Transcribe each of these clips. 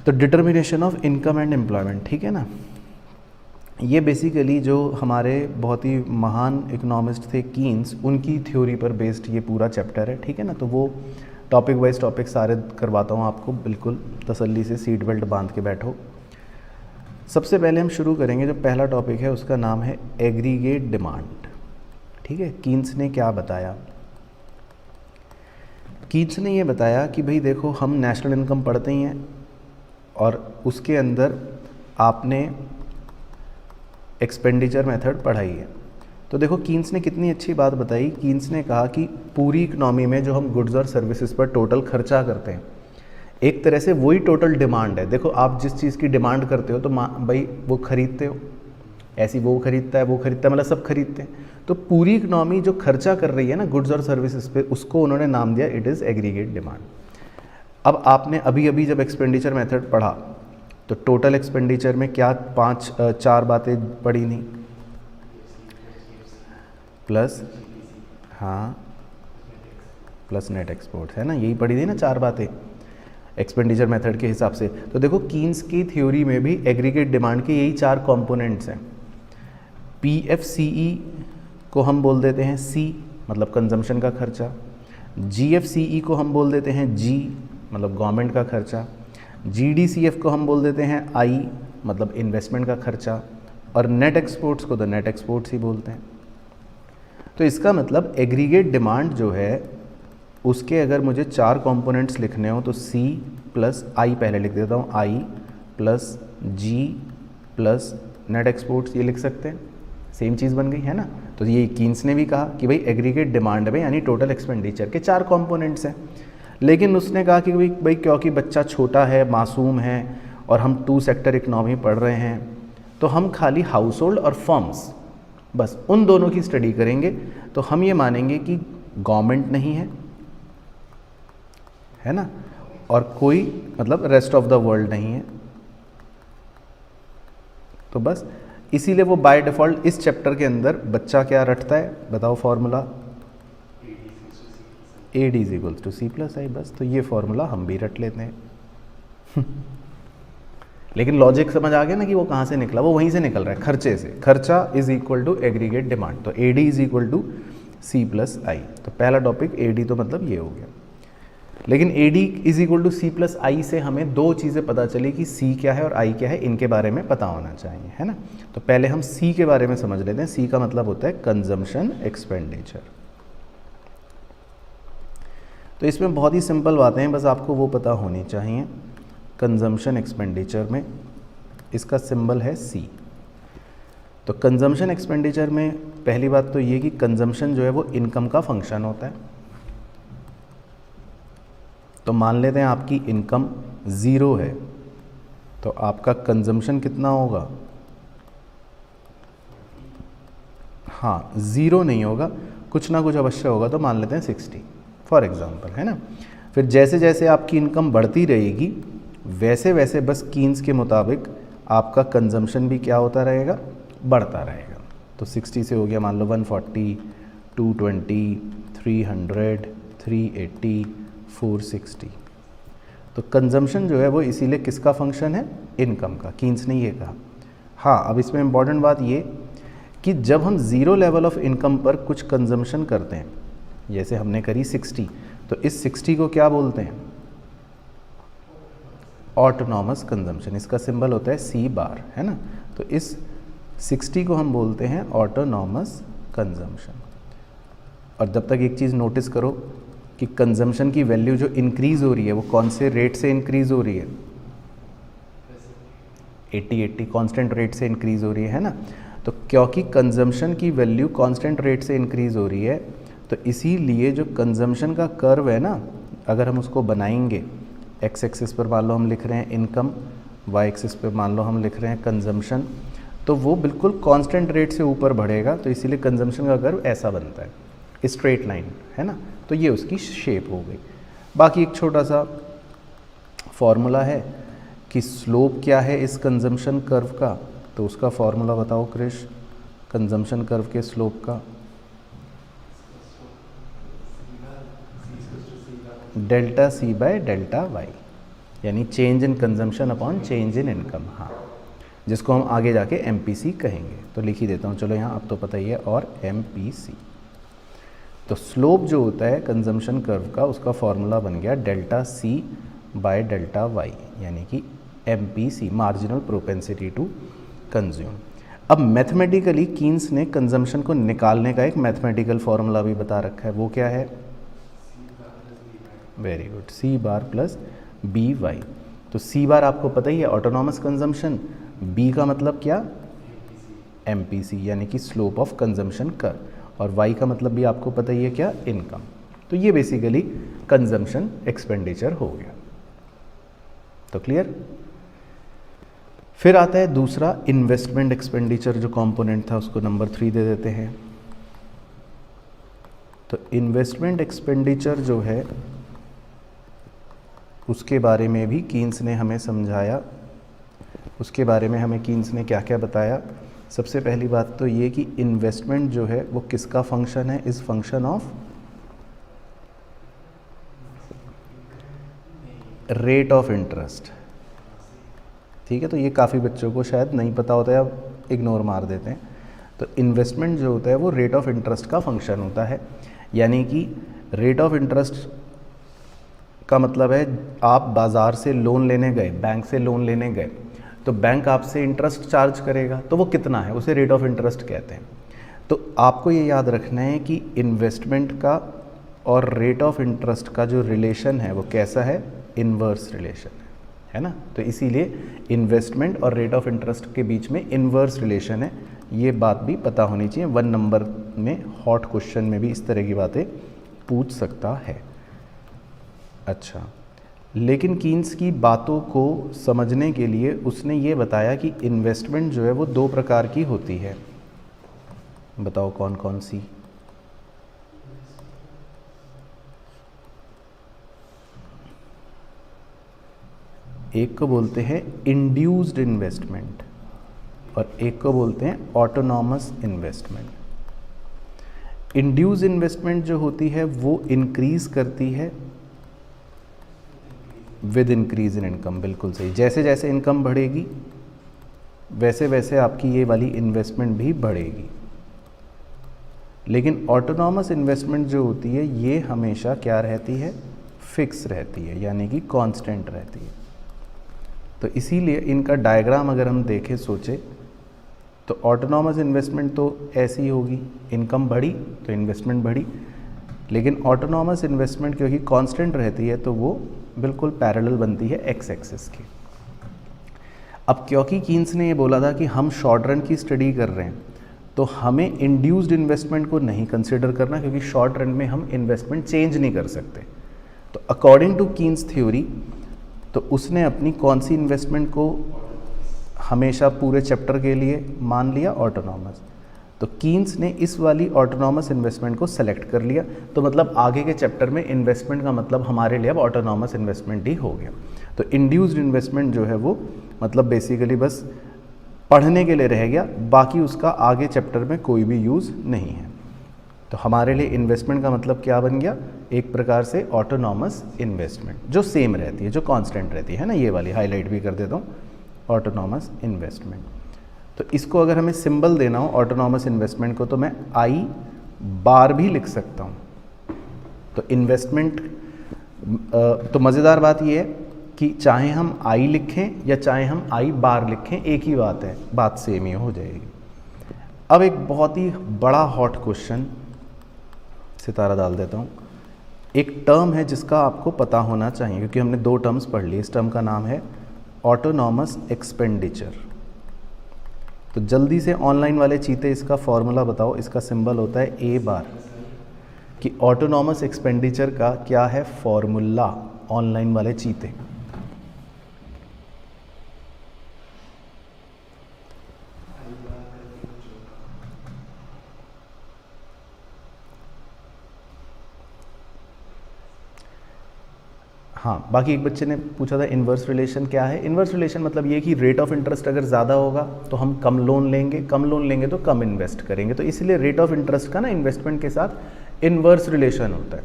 तो determination of income and employment, ठीक है ना। ये बेसिकली जो हमारे बहुत ही महान इकोनॉमिस्ट थे कीन्स, उनकी थ्योरी पर बेस्ड ये पूरा चैप्टर है, ठीक है ना। तो वो टॉपिक वाइज टॉपिक सारे करवाता हूँ आपको, बिल्कुल तसल्ली से सीट बेल्ट बांध के बैठो। सबसे पहले हम शुरू करेंगे, जो पहला टॉपिक है उसका नाम है एग्रीगेट डिमांड, ठीक है। कीन्स ने क्या बताया? कीन्स ने ये बताया कि भाई देखो, हम नेशनल इनकम पढ़ते ही हैं और उसके अंदर आपने एक्सपेंडिचर मेथड पढ़ाई है। तो देखो कीन्स ने कितनी अच्छी बात बताई। कीन्स ने कहा कि पूरी इकनॉमी में जो हम गुड्स और सर्विसेज पर टोटल खर्चा करते हैं, एक तरह से वही टोटल डिमांड है। देखो आप जिस चीज़ की डिमांड करते हो तो भाई वो खरीदते हो, ऐसी वो खरीदता है, वो खरीदता है, मतलब सब खरीदते हैं। तो पूरी इकनॉमी जो खर्चा कर रही है ना गुड्स और सर्विसेज पे, उसको उन्होंने नाम दिया इट इज़ एग्रीगेट डिमांड। अब आपने अभी अभी जब एक्सपेंडिचर मेथड पढ़ा तो टोटल एक्सपेंडिचर में क्या चार बातें पढ़ी थी? प्लस, हाँ, प्लस नेट एक्सपोर्ट, है ना, यही पढ़ी थी ना चार बातें एक्सपेंडिचर मेथड के हिसाब से। तो देखो कीन्स की थ्योरी में भी एग्रीगेट डिमांड के यही चार कंपोनेंट्स हैं। PFCE को हम बोल देते हैं C, मतलब कंजम्पशन का खर्चा। GFCE को हम बोल देते हैं G, मतलब गवर्नमेंट का खर्चा। GDCF को हम बोल देते हैं I, मतलब इन्वेस्टमेंट का खर्चा। और नेट एक्सपोर्ट्स को तो नेट एक्सपोर्ट्स ही बोलते हैं। तो इसका मतलब एग्रीगेट डिमांड जो है उसके अगर मुझे चार कंपोनेंट्स लिखने हो तो C प्लस I पहले लिख देता हूँ, I plus G plus net exports, ये लिख सकते हैं। सेम चीज़ बन गई, है ना। तो ये कीन्स ने भी कहा कि भाई एग्रीगेट डिमांड में यानी टोटल एक्सपेंडिचर के चार कंपोनेंट्स हैं। लेकिन उसने कहा कि भाई क्योंकि बच्चा छोटा है, मासूम है और हम टू सेक्टर इकनॉमी पढ़ रहे हैं, तो हम खाली हाउस होल्ड और फर्म्स, बस उन दोनों की स्टडी करेंगे। तो हम ये मानेंगे कि गवर्नमेंट नहीं है ना, और कोई मतलब रेस्ट ऑफ द वर्ल्ड नहीं है। तो बस इसीलिए वो बाय डिफ़ॉल्ट इस चैप्टर के अंदर बच्चा क्या रटता है, बताओ फॉर्मूला, AD = C + I। बस तो ये फॉर्मूला हम भी रट लेते हैं। लेकिन लॉजिक समझ आ गया ना कि वो कहाँ से निकला, वो वहीं से निकल रहा है, खर्चे से। खर्चा = एग्रीगेट डिमांड, तो AD = C + I। तो पहला टॉपिक AD, तो मतलब ये हो गया। लेकिन AD = C + I से हमें दो चीज़ें पता चली कि C क्या है और I क्या है, इनके बारे में पता होना चाहिए, है ना। तो पहले हम C के बारे में समझ लेते हैं। C का मतलब होता है कंजम्पशन एक्सपेंडिचर। तो इसमें बहुत ही सिंपल बातें हैं, बस आपको वो पता होनी चाहिए। कंजम्पशन एक्सपेंडिचर में इसका सिंबल है C। तो कंजम्पशन एक्सपेंडिचर में पहली बात तो ये कि कंजम्पशन जो है वो इनकम का फंक्शन होता है। तो मान लेते हैं आपकी इनकम 0 है, तो आपका कंजम्पशन कितना होगा? हाँ, 0 नहीं होगा, कुछ ना कुछ अवश्य होगा। तो मान लेते हैं 60 फॉर एग्जांपल, है ना। फिर जैसे जैसे आपकी इनकम बढ़ती रहेगी वैसे वैसे बस कीन्स के मुताबिक आपका कंजम्पशन भी क्या होता रहेगा? बढ़ता रहेगा। तो 60 से हो गया मान लो 140, 220, 300, 380, 460। तो कंजम्पशन जो है वो इसीलिए किसका फंक्शन है? इनकम का। कीन्स ने ये कहा। हाँ, अब इसमें इम्पॉर्टेंट बात ये कि जब हम 0 लेवल ऑफ इनकम पर कुछ कंजम्पशन करते हैं, जैसे हमने करी 60, तो इस 60 को क्या बोलते हैं? Autonomous consumption. इसका सिंबल होता है C⁻, है ना। तो इस 60 को हम बोलते हैं ऑटोनॉमस कंजम्पशन। और जब तक एक चीज़ नोटिस करो कि कंजम्पशन की वैल्यू जो इंक्रीज़ हो रही है वो कौन से रेट से इंक्रीज़ हो रही है? 80 कांस्टेंट रेट से इंक्रीज़ हो रही है ना। तो क्योंकि कंजम्पशन की वैल्यू कांस्टेंट रेट से इंक्रीज़ हो रही है, तो इसीलिए जो कंजम्पशन का कर्व है ना, अगर हम उसको बनाएंगे, एक्स एक्सिस पर मान लो हम लिख रहे हैं इनकम, वाई एक्सिस पर मान लो हम लिख रहे हैं कंजम्पशन, तो वो बिल्कुल कांस्टेंट रेट से ऊपर बढ़ेगा। तो इसीलिए कंजम्पशन का कर्व ऐसा बनता है, स्ट्रेट लाइन, है ना। तो ये उसकी शेप हो गई। बाकी एक छोटा सा फॉर्मूला है कि स्लोप क्या है इस कंजम्पशन कर्व का, तो उसका फॉर्मूला बताओ क्रिश, कंजम्पशन कर्व के स्लोप का। ΔC/ΔY। यानी change in consumption upon change in income, हाँ, जिसको हम आगे जाके MPC कहेंगे। तो लिख ही देता हूँ, चलो यहाँ अब तो पता ही है, और MPC। तो स्लोप जो होता है कंजम्पशन कर्व का, उसका फॉर्मूला बन गया delta C by delta Y, यानी कि MPC, marginal propensity to consume. अब मैथमेटिकली कीन्स ने कंजम्पशन को निकालने का एक मैथमेटिकल फॉर्मूला भी बता रखा है, वो क्या है? Very good, C bar plus BY। तो C बार आपको पता ही है ऑटोनॉमस कंजम्पशन, B का मतलब क्या? MPC, यानी कि स्लोप ऑफ कंजम्पशन कर्व, और Y का मतलब भी आपको पता ही है क्या? इनकम। तो ये बेसिकली कंजम्पशन एक्सपेंडिचर हो गया। तो क्लियर? फिर आता है दूसरा इन्वेस्टमेंट एक्सपेंडिचर, जो कंपोनेंट था उसको नंबर 3 दे देते हैं। तो इन्वेस्टमेंट एक्सपेंडिचर जो है उसके बारे में भी कीन्स ने हमें समझाया। उसके बारे में हमें कीन्स ने क्या क्या बताया? सबसे पहली बात तो ये कि इन्वेस्टमेंट जो है वो किसका फंक्शन है? Is function of rate of interest. ठीक है, तो ये काफ़ी बच्चों को शायद नहीं पता होता है, अब इग्नोर मार देते हैं। तो इन्वेस्टमेंट जो होता है वो रेट ऑफ इंटरेस्ट का फंक्शन होता है, यानी कि रेट ऑफ इंटरेस्ट का मतलब है आप बाज़ार से लोन लेने गए, बैंक से लोन लेने गए, तो बैंक आपसे इंटरेस्ट चार्ज करेगा, तो वो कितना है, उसे रेट ऑफ इंटरेस्ट कहते हैं। तो आपको ये याद रखना है कि इन्वेस्टमेंट का और रेट ऑफ इंटरेस्ट का जो रिलेशन है वो कैसा है? इन्वर्स रिलेशन है ना। तो इसीलिए इन्वेस्टमेंट और रेट ऑफ इंटरेस्ट के बीच में इन्वर्स रिलेशन है, ये बात भी पता होनी चाहिए। 1 नंबर में हॉट क्वेश्चन में भी इस तरह की बातें पूछ सकता है। अच्छा, लेकिन कीन्स की बातों को समझने के लिए उसने ये बताया कि इन्वेस्टमेंट जो है वो 2 प्रकार की होती है। बताओ कौन कौन सी? एक को बोलते हैं इंड्यूस्ड इन्वेस्टमेंट और एक को बोलते हैं ऑटोनॉमस इन्वेस्टमेंट। इंड्यूस्ड इन्वेस्टमेंट जो होती है वो इंक्रीज करती है विद इंक्रीज इन इनकम। बिल्कुल सही, जैसे जैसे इनकम बढ़ेगी वैसे वैसे आपकी ये वाली इन्वेस्टमेंट भी बढ़ेगी। लेकिन ऑटोनॉमस इन्वेस्टमेंट जो होती है ये हमेशा क्या रहती है? फिक्स रहती है, यानी कि कांस्टेंट रहती है। तो इसीलिए इनका डायग्राम अगर हम देखें, सोचे, तो ऑटोनॉमस इन्वेस्टमेंट तो ऐसी होगी, इनकम बढ़ी तो इन्वेस्टमेंट बढ़ी, लेकिन ऑटोनॉमस इन्वेस्टमेंट क्योंकि कांस्टेंट रहती है तो वो बिल्कुल पैरेलल बनती है एक्स एक्सिस की। अब क्योंकि कीन्स ने ये बोला था कि हम शॉर्ट रन की स्टडी कर रहे हैं, तो हमें इंड्यूस्ड इन्वेस्टमेंट को नहीं कंसिडर करना, क्योंकि शॉर्ट रन में हम इन्वेस्टमेंट चेंज नहीं कर सकते। तो अकॉर्डिंग टू कीन्स थ्योरी, तो उसने अपनी कौन सी इन्वेस्टमेंट को हमेशा पूरे चैप्टर के लिए मान लिया? ऑटोनॉमस। तो कीन्स ने इस वाली ऑटोनॉमस इन्वेस्टमेंट को सेलेक्ट कर लिया, तो मतलब आगे के चैप्टर में इन्वेस्टमेंट का मतलब हमारे लिए अब ऑटोनॉमस इन्वेस्टमेंट ही हो गया। तो इंड्यूस्ड इन्वेस्टमेंट जो है वो मतलब बेसिकली बस पढ़ने के लिए रह गया, बाकी उसका आगे चैप्टर में कोई भी यूज़ नहीं है। तो हमारे लिए इन्वेस्टमेंट का मतलब क्या बन गया? एक प्रकार से ऑटोनॉमस इन्वेस्टमेंट, जो सेम रहती है, जो कांस्टेंट रहती है ना। ये वाली हाईलाइट भी कर देता हूँ, ऑटोनॉमस इन्वेस्टमेंट। तो इसको अगर हमें सिंबल देना हो ऑटोनॉमस इन्वेस्टमेंट को, तो मैं I बार भी लिख सकता हूँ। तो इन्वेस्टमेंट, तो मज़ेदार बात ये है कि चाहे हम I लिखें या चाहे हम I बार लिखें, एक ही बात है, बात सेम ही हो जाएगी। अब एक बहुत ही बड़ा हॉट क्वेश्चन सितारा डाल देता हूँ। एक टर्म है जिसका आपको पता होना चाहिए, क्योंकि हमने 2 टर्म्स पढ़ ली। इस टर्म का नाम है ऑटोनॉमस एक्सपेंडिचर। तो जल्दी से ऑनलाइन वाले चीते इसका फॉर्मूला बताओ। इसका सिंबल होता है A बार, कि ऑटोनॉमस एक्सपेंडिचर का क्या है फॉर्मूला, ऑनलाइन वाले चीते। हाँ, बाकी एक बच्चे ने पूछा था इन्वर्स रिलेशन क्या है। इन्वर्स रिलेशन मतलब ये कि रेट ऑफ इंटरेस्ट अगर ज़्यादा होगा तो हम कम लोन लेंगे, कम लोन लेंगे तो कम इन्वेस्ट करेंगे। तो इसलिए रेट ऑफ इंटरेस्ट का ना इन्वेस्टमेंट के साथ इन्वर्स रिलेशन होता है।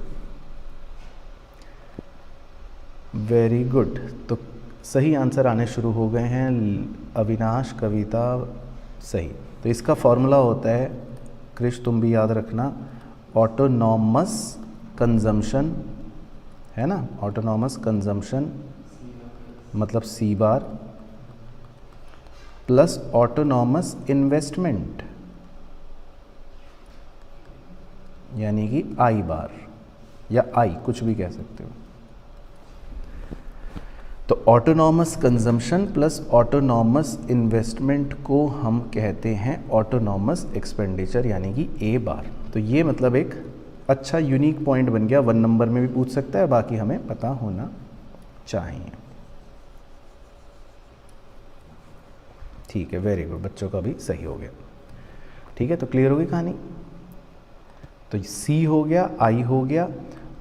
Very good. तो सही आंसर आने शुरू हो गए हैं। अविनाश, कविता, सही। तो इसका फॉर्मूला होता है, क्रिश तुम भी याद रखना, ऑटोनॉमस कंजम्पशन, है ना, ऑटोनॉमस कंजम्पशन मतलब सी बार प्लस ऑटोनॉमस इन्वेस्टमेंट यानी कि आई बार या आई, कुछ भी कह सकते हो। तो autonomous consumption plus autonomous investment को हम कहते हैं ऑटोनॉमस एक्सपेंडिचर यानी कि ए बार। तो ये मतलब एक अच्छा यूनिक पॉइंट बन गया, 1 नंबर में भी पूछ सकता है, बाकी हमें पता होना चाहिए। ठीक है, वेरी गुड, बच्चों का भी सही हो गया। ठीक है, तो क्लियर हो गई कहानी। तो C हो गया, I हो गया,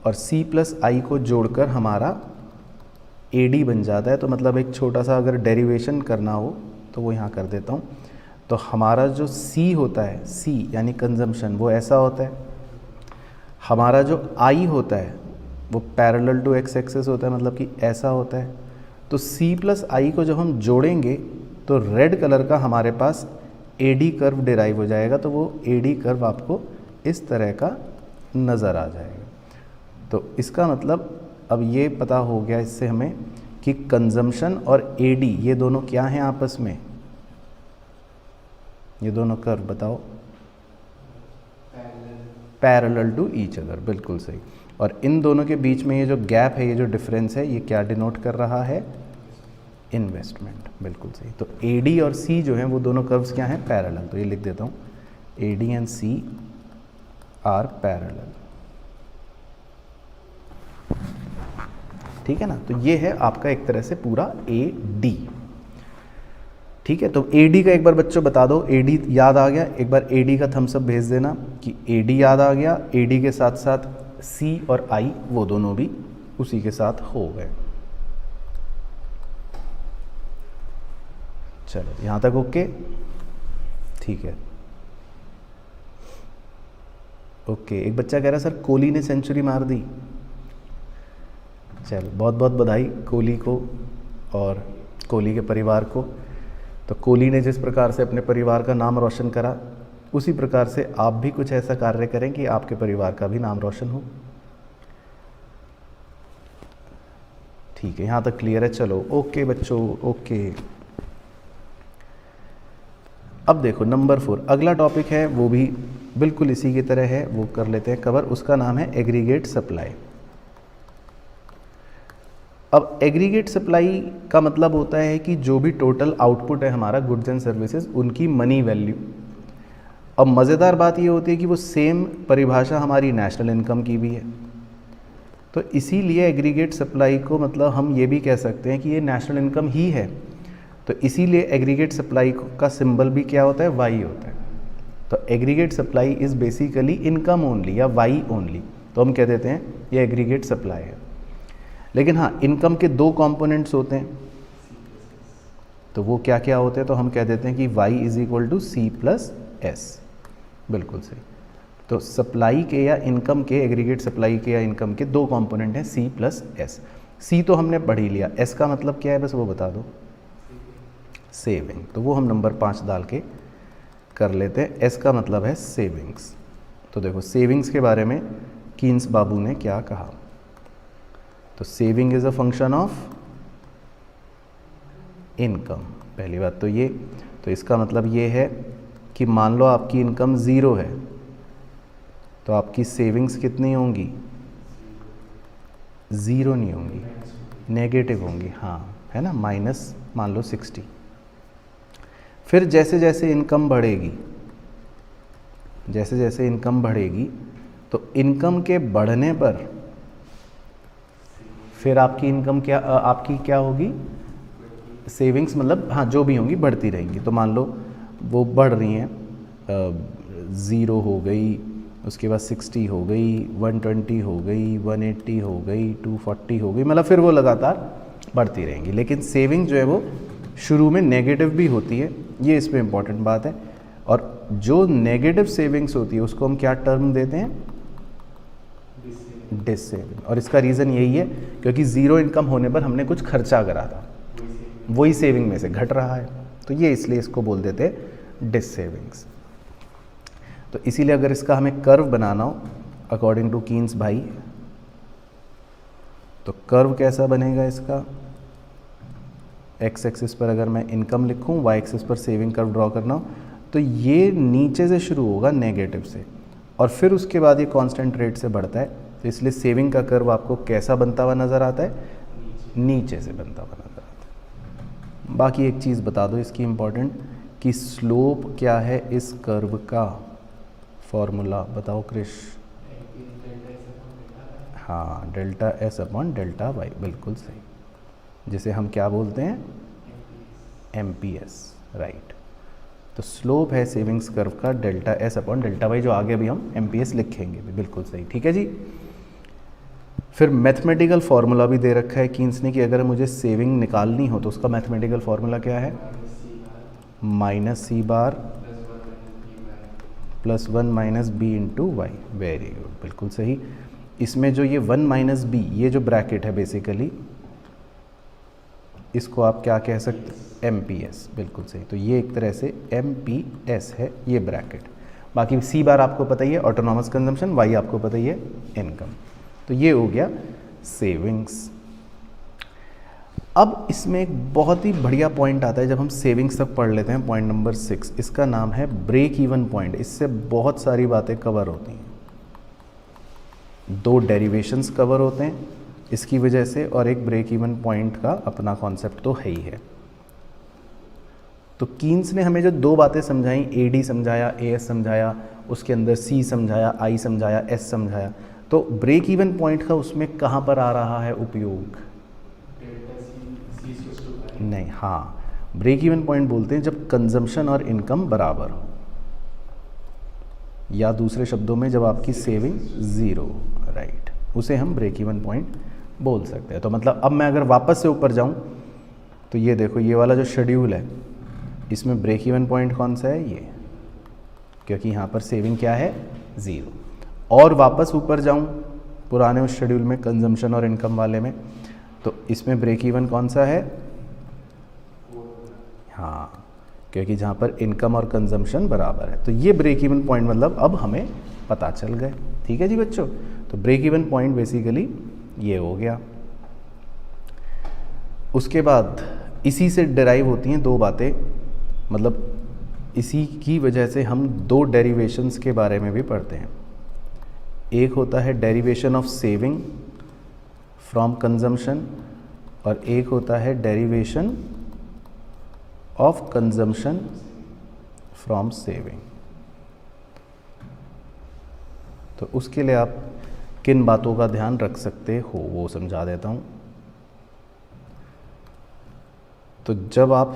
और C प्लस I को जोड़कर हमारा AD बन जाता है। तो मतलब एक छोटा सा अगर डेरिवेशन करना हो तो वो यहाँ कर देता हूँ। तो हमारा जो C होता है, C यानी कंजम्पशन, वो ऐसा होता है। हमारा जो I होता है वो पैरेलल टू एक्स एक्सेस होता है, मतलब कि ऐसा होता है। तो C प्लस I को जब हम जोड़ेंगे तो रेड कलर का हमारे पास AD कर्व डिराइव हो जाएगा। तो वो AD कर्व आपको इस तरह का नज़र आ जाएगा। तो इसका मतलब अब ये पता हो गया इससे हमें कि कंजम्पशन और AD ये दोनों क्या हैं आपस में, ये दोनों कर्व बताओ, पैरेलल टू ईच अदर, बिल्कुल सही। और इन दोनों के बीच में ये जो गैप है, ये जो डिफरेंस है, ये क्या डिनोट कर रहा है, इन्वेस्टमेंट, बिल्कुल सही। तो AD और C जो हैं वो दोनों कर्व्स क्या हैं, पैरेलल। तो ये लिख देता हूँ, AD and C are parallel. ठीक है ना। तो ये है आपका एक तरह से पूरा AD। ठीक है, तो AD का एक बार बच्चों बता दो, AD याद आ गया, एक बार AD का थम्स अप भेज देना कि AD याद आ गया। AD के साथ साथ C और I वो दोनों भी उसी के साथ हो गए। चलो यहाँ तक ओके, ठीक है। ओके, एक बच्चा कह रहा है सर कोहली ने सेंचुरी मार दी। चलो बहुत बहुत बधाई कोहली को और कोहली के परिवार को। तो कोहली ने जिस प्रकार से अपने परिवार का नाम रोशन करा, उसी प्रकार से आप भी कुछ ऐसा कार्य करें कि आपके परिवार का भी नाम रोशन हो। ठीक है, यहाँ तक क्लियर है। चलो ओके बच्चों, ओके। अब देखो नंबर 4, अगला टॉपिक है, वो भी बिल्कुल इसी की तरह है, वो कर लेते हैं कवर। उसका नाम है एग्रीगेट सप्लाई। अब एग्रीगेट सप्लाई का मतलब होता है कि जो भी टोटल आउटपुट है हमारा गुड्स एंड सर्विसेज, उनकी मनी वैल्यू। अब मज़ेदार बात ये होती है कि वो सेम परिभाषा हमारी नेशनल इनकम की भी है। तो इसीलिए एग्रीगेट सप्लाई को मतलब हम ये भी कह सकते हैं कि ये नेशनल इनकम ही है। तो इसीलिए एग्रीगेट सप्लाई का सिंबल भी क्या होता है, वाई होता है। तो aggregate supply is basically income only या वाई ओनली। तो हम कह देते हैं ये एग्रीगेट सप्लाई है। लेकिन हाँ, इनकम के 2 कंपोनेंट्स होते हैं। तो वो क्या क्या होते हैं, तो हम कह देते हैं कि y is equal to C plus S. बिल्कुल सही। तो सप्लाई के या इनकम के, एग्रीगेट सप्लाई के या इनकम के 2 कंपोनेंट हैं, सी प्लस एस। सी तो हमने पढ़ ही लिया, एस का मतलब क्या है बस वो बता दो, सेविंग। तो वो हम नंबर 5 डाल के कर लेते हैं। एस का मतलब है सेविंग्स। तो देखो सेविंग्स के बारे में कीन्स बाबू ने क्या कहा। तो saving is a function of income, पहली बात तो ये। तो इसका मतलब ये है कि मान लो आपकी इनकम 0 है तो आपकी सेविंग्स कितनी होंगी, 0 नहीं होंगी, नेगेटिव होंगी, हाँ है ना, माइनस मान लो 60। फिर जैसे जैसे इनकम बढ़ेगी, जैसे जैसे इनकम बढ़ेगी तो इनकम के बढ़ने पर फिर आपकी इनकम क्या, आपकी क्या होगी, सेविंग्स मतलब हाँ जो भी होंगी बढ़ती रहेंगी। तो मान लो वो बढ़ रही हैं, 0 हो गई, उसके बाद 60 हो गई, 120 हो गई, 180 हो गई, 240 हो गई, मतलब फिर वो लगातार बढ़ती रहेंगी। लेकिन सेविंग जो है वो शुरू में नेगेटिव भी होती है, ये इसमें इम्पॉर्टेंट बात है। और जो नेगेटिव सेविंग्स होती है उसको हम क्या टर्म देते हैं, डिसेविंग, और इसका रीज़न यही है क्योंकि ज़ीरो इनकम होने पर हमने कुछ खर्चा करा था, वही सेविंग में से घट रहा है, तो ये इसलिए इसको बोल देते हैं डिसेविंग्स। तो इसीलिए अगर इसका हमें कर्व बनाना हो अकॉर्डिंग टू कीन्स भाई, तो कर्व कैसा बनेगा इसका, एक्स एक्सिस पर अगर मैं इनकम लिखूं, वाई एक्सिस पर सेविंग कर्व ड्रॉ करना हो, तो ये नीचे से शुरू होगा नेगेटिव से, और फिर उसके बाद ये कांस्टेंट रेट से बढ़ता है, तो इसलिए सेविंग का कर्व आपको कैसा बनता हुआ नज़र आता है, नीचे से बनता हुआ नज़र आता है। बाकी एक चीज़ बता दो इसकी इम्पॉर्टेंट, कि स्लोप क्या है इस कर्व का, फॉर्मूला बताओ क्रिश। हाँ, delta S upon delta Y, बिल्कुल सही, जिसे हम क्या बोलते हैं, एमपीएस, राइट। तो स्लोप है सेविंग्स कर्व का delta S upon delta Y, जो आगे भी हम एमपीएस लिखेंगे भी, बिल्कुल सही, ठीक है जी। फिर मैथमेटिकल फार्मूला भी दे रखा है कीन्स ने कि अगर मुझे सेविंग निकालनी हो तो उसका मैथमेटिकल फार्मूला क्या है, minus c bar plus 1 minus b into y, very good, बिल्कुल सही। इसमें जो ये 1 माइनस बी, ये जो ब्रैकेट है बेसिकली, इसको आप क्या कह सकते हैं, एम पी एस, बिल्कुल सही। तो ये एक तरह से एम पी एस है ये ब्रैकेट। बाकी सी बार आपको पता ही है ऑटोनॉमस कंजम्पशन, वाई आपको पता ही है इनकम। तो ये हो गया सेविंग्स। अब इसमें एक बहुत ही बढ़िया पॉइंट आता है जब हम सेविंग्स तक पढ़ लेते हैं, पॉइंट नंबर 6, इसका नाम है ब्रेक इवन पॉइंट। इससे बहुत सारी बातें कवर होती हैं, 2 डेरिवेशंस कवर होते हैं इसकी वजह से, और एक ब्रेक इवन पॉइंट का अपना कॉन्सेप्ट तो है ही है। तो कीन्स ने हमें जो 2 बातें समझाई, ए डी समझाया, ए एस समझाया, उसके अंदर सी समझाया, आई समझाया, एस समझाया, तो ब्रेक इवन पॉइंट का उसमें कहाँ पर आ रहा है उपयोग, नहीं, हाँ, ब्रेक इवन पॉइंट बोलते हैं जब कंजम्पशन और इनकम बराबर हो, या दूसरे शब्दों में जब आपकी सेविंग ज़ीरो, राइट, उसे हम ब्रेक इवन पॉइंट बोल सकते हैं। तो मतलब अब मैं अगर वापस से ऊपर जाऊं तो ये देखो, ये वाला जो शेड्यूल है इसमें ब्रेक इवन पॉइंट कौन सा है, ये, क्योंकि यहाँ पर सेविंग क्या है, ज़ीरो। और वापस ऊपर जाऊं पुराने उस शेड्यूल में कंजम्पशन और इनकम वाले में, तो इसमें ब्रेक इवन कौन सा है, हाँ, क्योंकि जहाँ पर इनकम और कंजम्पशन बराबर है। तो ये ब्रेक इवन पॉइंट मतलब अब हमें पता चल गए, ठीक है जी बच्चों। तो ब्रेक इवन पॉइंट बेसिकली ये हो गया। उसके बाद इसी से डिराइव होती हैं 2 बातें, मतलब इसी की वजह से हम 2 डेरिवेशंस के बारे में भी पढ़ते हैं। एक होता है derivation of saving from consumption, और एक होता है derivation of consumption from saving. तो उसके लिए आप किन बातों का ध्यान रख सकते हो वो समझा देता हूँ। तो जब आप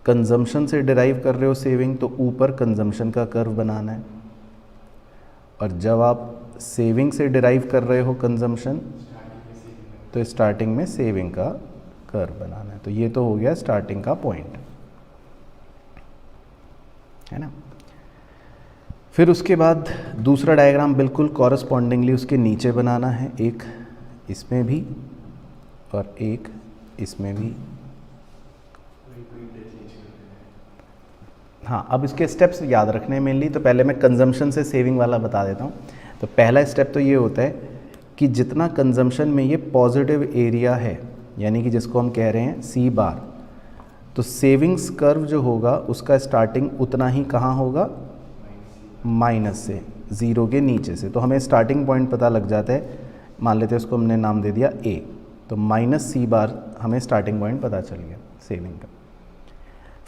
कंजम्पशन से डिराइव कर रहे हो सेविंग, तो ऊपर कंजम्पशन का कर्व बनाना है, और जब आप सेविंग से डिराइव कर रहे हो कंजम्पशन, तो स्टार्टिंग में सेविंग का कर्व बनाना है। तो ये तो हो गया स्टार्टिंग का पॉइंट, है ना। फिर उसके बाद दूसरा डायग्राम बिल्कुल कॉरस्पॉन्डिंगली उसके नीचे बनाना है, एक इसमें भी और एक इसमें भी। हाँ, अब इसके स्टेप्स याद रखने हैं मेनली। तो पहले मैं कंजम्पशन से सेविंग वाला बता देता हूँ। तो पहला स्टेप तो ये होता है कि जितना कंजम्पशन में ये पॉजिटिव एरिया है, यानी कि जिसको हम कह रहे हैं सी बार, तो सेविंग्स कर्व जो होगा उसका स्टार्टिंग उतना ही कहाँ होगा, माइनस से, ज़ीरो के नीचे से। तो हमें स्टार्टिंग पॉइंट पता लग जाता है, मान लेते हैं उसको हमने नाम दे दिया ए, तो माइनस सी बार हमें स्टार्टिंग पॉइंट पता चल गया सेविंग का।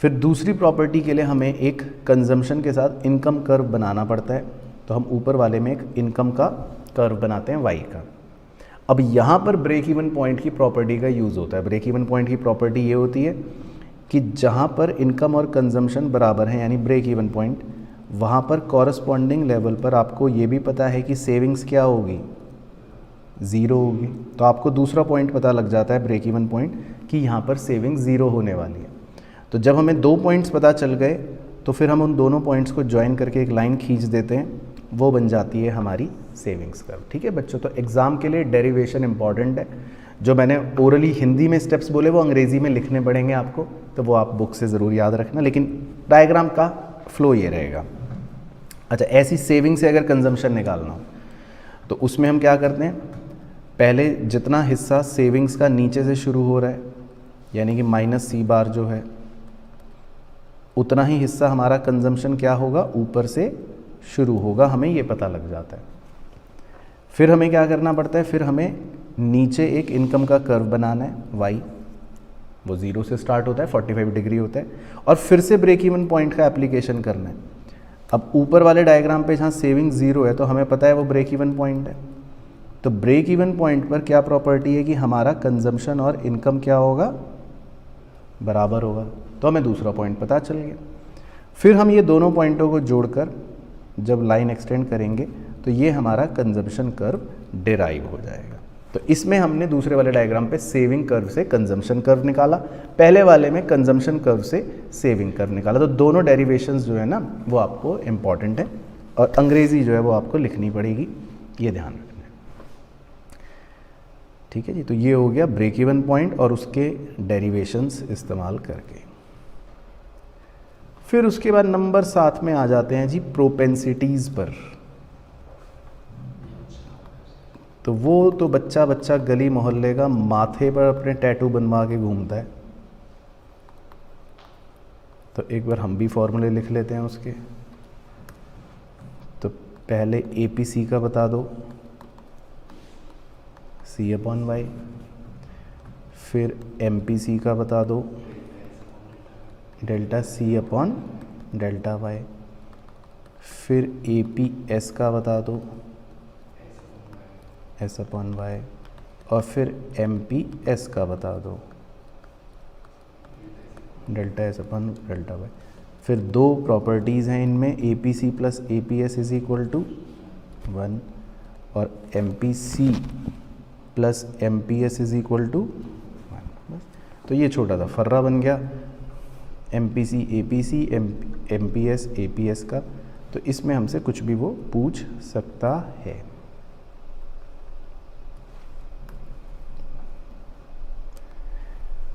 फिर दूसरी प्रॉपर्टी के लिए हमें एक कंजम्पशन के साथ इनकम कर्व बनाना पड़ता है, तो हम ऊपर वाले में एक इनकम का कर्व बनाते हैं वाई का। अब यहाँ पर ब्रेक इवन पॉइंट की प्रॉपर्टी का यूज़ होता है। ब्रेक इवन पॉइंट की प्रॉपर्टी ये होती है कि जहाँ पर इनकम और कंजम्पशन बराबर हैं, यानी ब्रेक इवन पॉइंट, वहाँ पर कॉरस्पॉन्डिंग लेवल पर आपको ये भी पता है कि सेविंग्स क्या होगी, ज़ीरो होगी। तो आपको दूसरा पॉइंट पता लग जाता है ब्रेक इवन पॉइंट कि यहाँ पर सेविंग ज़ीरो होने वाली है। तो जब हमें 2 पॉइंट्स पता चल गए, तो फिर हम उन दोनों पॉइंट्स को ज्वाइन करके एक लाइन खींच देते हैं, वो बन जाती है हमारी सेविंग्स कर्व। ठीक है बच्चों, तो एग्ज़ाम के लिए डेरिवेशन इंपॉर्टेंट है। जो मैंने ओरली हिंदी में स्टेप्स बोले वो अंग्रेज़ी में लिखने पड़ेंगे आपको, तो वो आप बुक से ज़रूर याद रखना, लेकिन डायग्राम का फ्लो ये रहेगा। अच्छा, ऐसी सेविंग से अगर कंजम्पशन निकालना हो तो उसमें हम क्या करते हैं, पहले जितना हिस्सा सेविंग्स का नीचे से शुरू हो रहा है, यानी कि माइनस सी बार जो है, उतना ही हिस्सा हमारा कंजम्पशन क्या होगा, ऊपर से शुरू होगा, हमें ये पता लग जाता है। फिर हमें क्या करना पड़ता है, फिर हमें नीचे एक इनकम का कर्व बनाना है, वाई, वो 0 से स्टार्ट होता है, 45 डिग्री होता है, और फिर से ब्रेक इवन पॉइंट का एप्लीकेशन करना है। अब ऊपर वाले डायग्राम पे जहाँ सेविंग 0 है तो हमें पता है वो ब्रेक इवन पॉइंट है, तो ब्रेक इवन पॉइंट पर क्या प्रॉपर्टी है कि हमारा कंजम्पशन और इनकम क्या होगा, बराबर होगा, तो हमें दूसरा पॉइंट पता चल गया। फिर हम ये दोनों पॉइंटों को जोड़कर जब लाइन एक्सटेंड करेंगे तो ये हमारा कंजम्पशन कर्व डिराइव हो जाएगा। तो इसमें हमने दूसरे वाले डायग्राम पे सेविंग कर्व से कंजम्पशन कर्व निकाला, पहले वाले में कंजम्पशन कर्व से सेविंग कर्व निकाला। तो दोनों डेरिवेशंस जो है ना वो आपको इम्पॉर्टेंट है, और अंग्रेज़ी जो है वो आपको लिखनी पड़ेगी, ये ध्यान रखना है। ठीक है जी, तो ये हो गया ब्रेक इवन पॉइंट और उसके डेरिवेशंस इस्तेमाल करके। फिर उसके बाद नंबर 7 में आ जाते हैं जी प्रोपेंसिटीज़ पर। तो वो तो बच्चा बच्चा गली मोहल्ले का माथे पर अपने टैटू बनवा के घूमता है, तो एक बार हम भी फॉर्मूले लिख लेते हैं उसके। तो पहले APC का बता दो, C/Y, फिर MPC का बता दो, डेल्टा C/∆Y, फिर APS का बता दो, S/Y, और फिर MPS का बता दो, डेल्टा S/∆Y। फिर दो प्रॉपर्टीज़ हैं इनमें, APC plus APS is equal to 1 और MPC plus MPS is equal to 1। बस, तो ये छोटा सा फर्रा बन गया, MPC APC, MPS APS का। तो इसमें हमसे कुछ भी वो पूछ सकता है।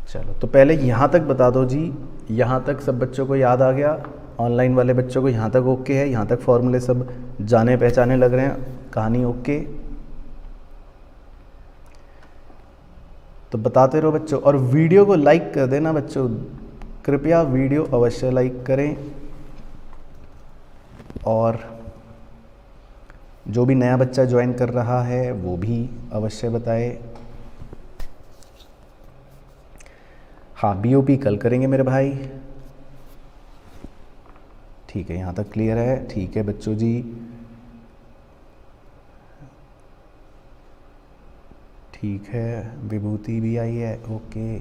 चलो, तो पहले यहाँ तक बता दो जी, यहाँ तक सब बच्चों को याद आ गया, ऑनलाइन वाले बच्चों को यहाँ तक ओके है, यहाँ तक फॉर्मूले सब जाने पहचाने लग रहे हैं, कहानी ओके। तो बताते रहो बच्चों, और वीडियो को लाइक कर देना बच्चों, कृपया वीडियो अवश्य लाइक करें, और जो भी नया बच्चा ज्वाइन कर रहा है वो भी अवश्य बताए। हाँ, BOP कल करेंगे मेरे भाई, ठीक है, यहाँ तक क्लियर है। ठीक है बच्चों जी, ठीक है, विभूति भी आई है, ओके,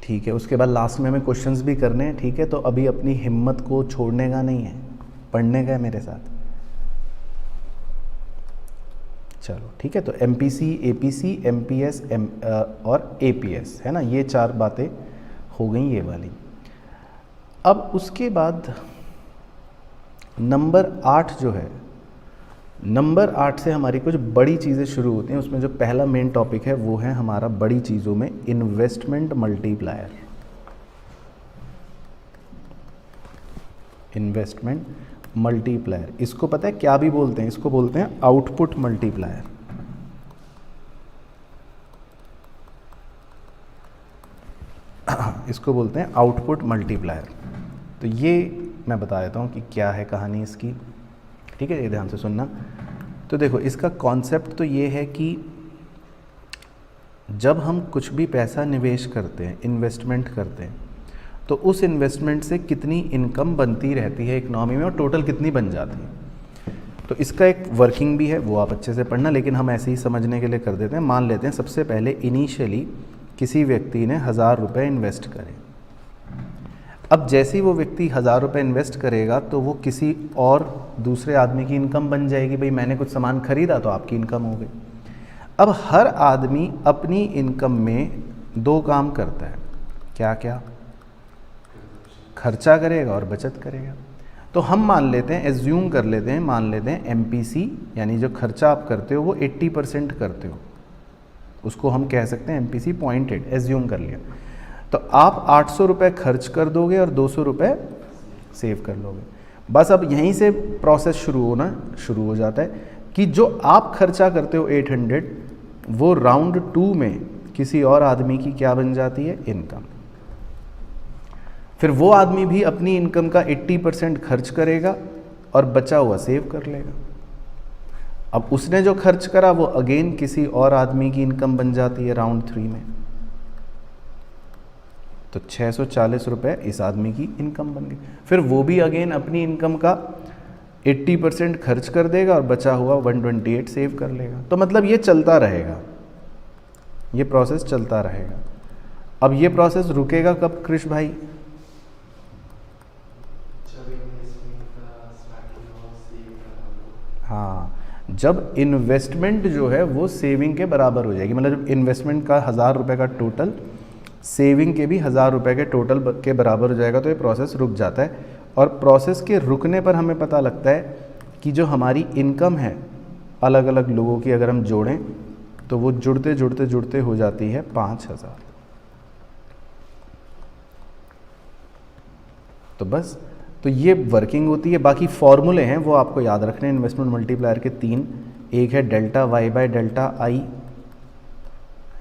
ठीक है। उसके बाद लास्ट में हमें क्वेश्चंस भी करने हैं, ठीक है। तो अभी अपनी हिम्मत को छोड़ने का नहीं है, पढ़ने का है मेरे साथ। चलो ठीक है, तो MPC APC MPS और APS है ना, ये 4 बातें हो गई ये वाली। अब उसके बाद नंबर 8 जो है, नंबर 8 से हमारी कुछ बड़ी चीज़ें शुरू होती हैं। उसमें जो पहला मेन टॉपिक है वो है हमारा बड़ी चीज़ों में इन्वेस्टमेंट मल्टीप्लायर। इन्वेस्टमेंट मल्टीप्लायर, इसको पता है क्या भी बोलते हैं, इसको बोलते हैं आउटपुट मल्टीप्लायर। इसको बोलते हैं आउटपुट मल्टीप्लायर। तो ये मैं बता देता हूँ कि क्या है कहानी इसकी, ठीक है, ये ध्यान से सुनना। तो देखो, इसका कॉन्सेप्ट तो ये है कि जब हम कुछ भी पैसा निवेश करते हैं, इन्वेस्टमेंट करते हैं, तो उस इन्वेस्टमेंट से कितनी इनकम बनती रहती है इकनॉमी में और टोटल कितनी बन जाती है। तो इसका एक वर्किंग भी है, वो आप अच्छे से पढ़ना, लेकिन हम ऐसे ही समझने के लिए कर देते हैं। मान लेते हैं सबसे पहले इनिशियली किसी व्यक्ति ने 1000 रुपये इन्वेस्ट करे। अब जैसे ही वो व्यक्ति 1000 रुपये इन्वेस्ट करेगा तो वो किसी और दूसरे आदमी की इनकम बन जाएगी। भाई मैंने कुछ सामान खरीदा तो आपकी इनकम हो गई। अब हर आदमी अपनी इनकम में 2 काम करता है, क्या क्या? खर्चा करेगा और बचत करेगा। तो तो हम मान लेते हैं, एज्यूम कर लेते हैं, मान लेते हैं MPC यानी जो खर्चा आप करते हो वो 80% करते हो, उसको हम कह सकते हैं MPC 0.8, एज्यूम कर लिया। तो आप 800 रुपये खर्च कर दोगे और 200 रुपये सेव कर लोगे। बस अब यहीं से प्रोसेस शुरू हो जाता है कि जो आप खर्चा करते हो 800, वो राउंड 2 में किसी और आदमी की क्या बन जाती है, इनकम। फिर वो आदमी भी अपनी इनकम का 80% खर्च करेगा और बचा हुआ सेव कर लेगा। अब उसने जो खर्च करा वो अगेन किसी और आदमी की इनकम बन जाती है राउंड 3 में। तो 640 रुपये इस आदमी की इनकम बन गई। फिर वो भी अगेन अपनी इनकम का 80% खर्च कर देगा और बचा हुआ 128 सेव कर लेगा। तो मतलब ये चलता रहेगा, ये प्रोसेस चलता रहेगा। अब ये प्रोसेस रुकेगा कब कृष भाई? हाँ, जब इन्वेस्टमेंट जो है वो सेविंग के बराबर हो जाएगी। मतलब जब इन्वेस्टमेंट का 1000 रुपये का टोटल सेविंग के भी 1000 रुपये के टोटल के बराबर हो जाएगा, तो ये प्रोसेस रुक जाता है। और प्रोसेस के रुकने पर हमें पता लगता है कि जो हमारी इनकम है अलग अलग लोगों की अगर हम जोड़ें तो वो जुड़ते हो जाती है 5000। तो बस, तो ये वर्किंग होती है। बाकी फॉर्मूले हैं वो आपको याद रखने हैं इन्वेस्टमेंट मल्टीप्लायर के 3। एक है delta Y by delta I,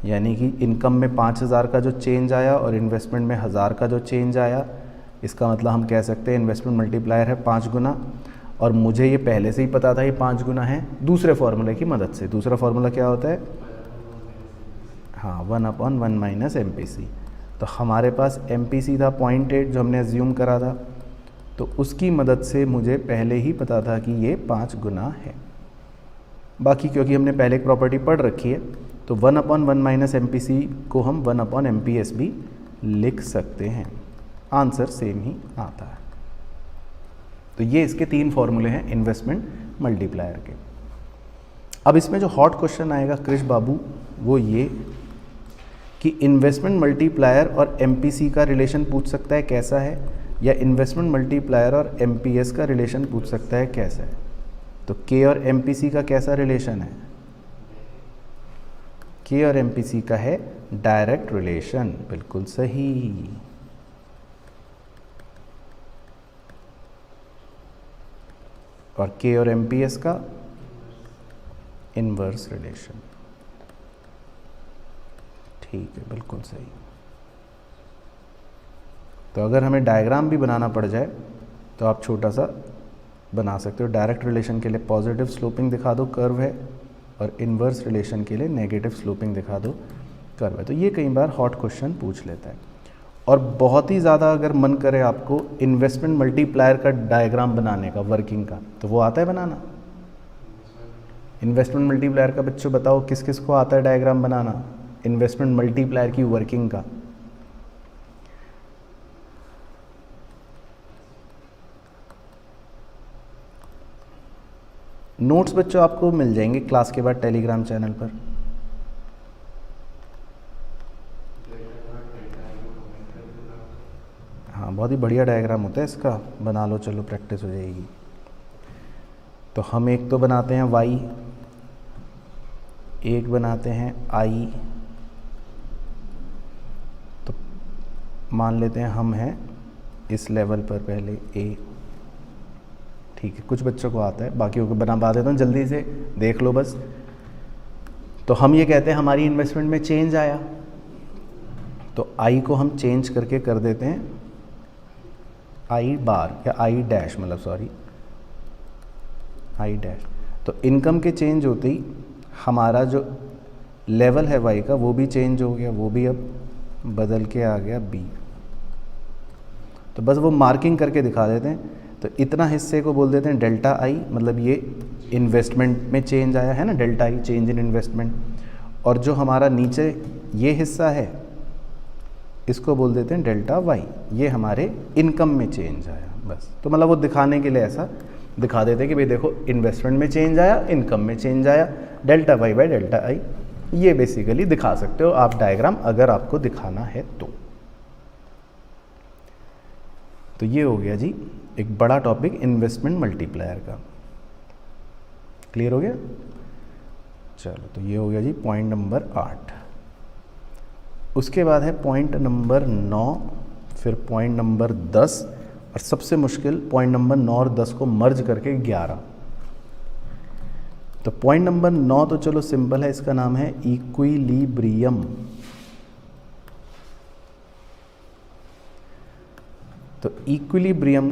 यानी कि इनकम में 5000 का जो चेंज आया और इन्वेस्टमेंट में 1000 का जो चेंज आया, इसका मतलब हम कह सकते हैं इन्वेस्टमेंट मल्टीप्लायर है 5 गुना। और मुझे ये पहले से ही पता था ये 5 गुना है दूसरे फार्मूले की मदद से। दूसरा फार्मूला क्या होता है? हाँ, 1/1 माइनस MPC। तो हमारे पास MPC था 0.8 जो हमने एज्यूम करा था, तो उसकी मदद से मुझे पहले ही पता था कि ये 5 गुना है। बाकी क्योंकि हमने पहले एक प्रॉपर्टी पढ़ रखी है तो 1/1 माइनस MPC को हम 1/MPS भी लिख सकते हैं, आंसर सेम ही आता है। तो ये इसके 3 फॉर्मूले हैं इन्वेस्टमेंट मल्टीप्लायर के। अब इसमें जो हॉट क्वेश्चन आएगा कृष बाबू वो ये कि इन्वेस्टमेंट मल्टीप्लायर और MPC का रिलेशन पूछ सकता है कैसा है, या इन्वेस्टमेंट मल्टीप्लायर और MPS का रिलेशन पूछ सकता है कैसा है। तो K और MPC का कैसा रिलेशन है? K और MPC का है डायरेक्ट रिलेशन, बिल्कुल सही। और K और MPS का इनवर्स रिलेशन, ठीक है, बिल्कुल सही। तो अगर हमें डायग्राम भी बनाना पड़ जाए तो आप छोटा सा बना सकते हो। डायरेक्ट रिलेशन के लिए पॉजिटिव स्लोपिंग दिखा दो, कर्व है, और इनवर्स रिलेशन के लिए नेगेटिव स्लोपिंग दिखा दो, कर्व है। तो ये कई बार हॉट क्वेश्चन पूछ लेता है। और बहुत ही ज़्यादा अगर मन करे आपको इन्वेस्टमेंट मल्टीप्लायर का डायग्राम बनाने का, वर्किंग का, तो वो आता है बनाना। इन्वेस्टमेंट मल्टीप्लायर का बच्चों बताओ किस किस को आता है डायग्राम बनाना इन्वेस्टमेंट मल्टीप्लायर की वर्किंग का? नोट्स बच्चों आपको मिल जाएंगे क्लास के बाद टेलीग्राम चैनल पर। हाँ, बहुत ही बढ़िया डायग्राम होता है इसका, बना लो, चलो प्रैक्टिस हो जाएगी। तो हम एक तो बनाते हैं y, एक बनाते हैं i। तो मान लेते हैं हम हैं इस लेवल पर पहले a, ठीक है। कुछ बच्चों को आता है, बाकियों को बना देता हूँ जल्दी से, देख लो बस। तो हम ये कहते हैं हमारी इन्वेस्टमेंट में चेंज आया, तो i को हम चेंज करके कर देते हैं i बार या i डैश, मतलब सॉरी i डैश। तो इनकम के चेंज होते ही हमारा जो लेवल है y का वो भी चेंज हो गया, वो भी अब बदल के आ गया b। तो बस वो मार्किंग करके दिखा देते हैं। तो इतना हिस्से को बोल देते हैं डेल्टा i, मतलब ये इन्वेस्टमेंट में चेंज आया है ना, delta i change in investment. और जो हमारा नीचे ये हिस्सा है इसको बोल देते हैं डेल्टा y, ये हमारे इनकम में चेंज आया बस। तो मतलब वो दिखाने के लिए ऐसा दिखा देते हैं कि भाई देखो इन्वेस्टमेंट में चेंज आया, इनकम में चेंज आया, delta y by delta i। ये बेसिकली दिखा सकते हो आप डायग्राम अगर आपको दिखाना है तो। तो ये हो गया जी एक बड़ा टॉपिक इन्वेस्टमेंट मल्टीप्लायर का। क्लियर हो गया? चलो, तो ये हो गया जी पॉइंट नंबर 8। उसके बाद है पॉइंट नंबर 9, फिर पॉइंट नंबर 10 और सबसे मुश्किल पॉइंट नंबर 9 और 10 को मर्ज करके 11। तो पॉइंट नंबर 9 तो चलो सिंपल है, इसका नाम है इक्विलिब्रियम। तो इक्विलिब्रियम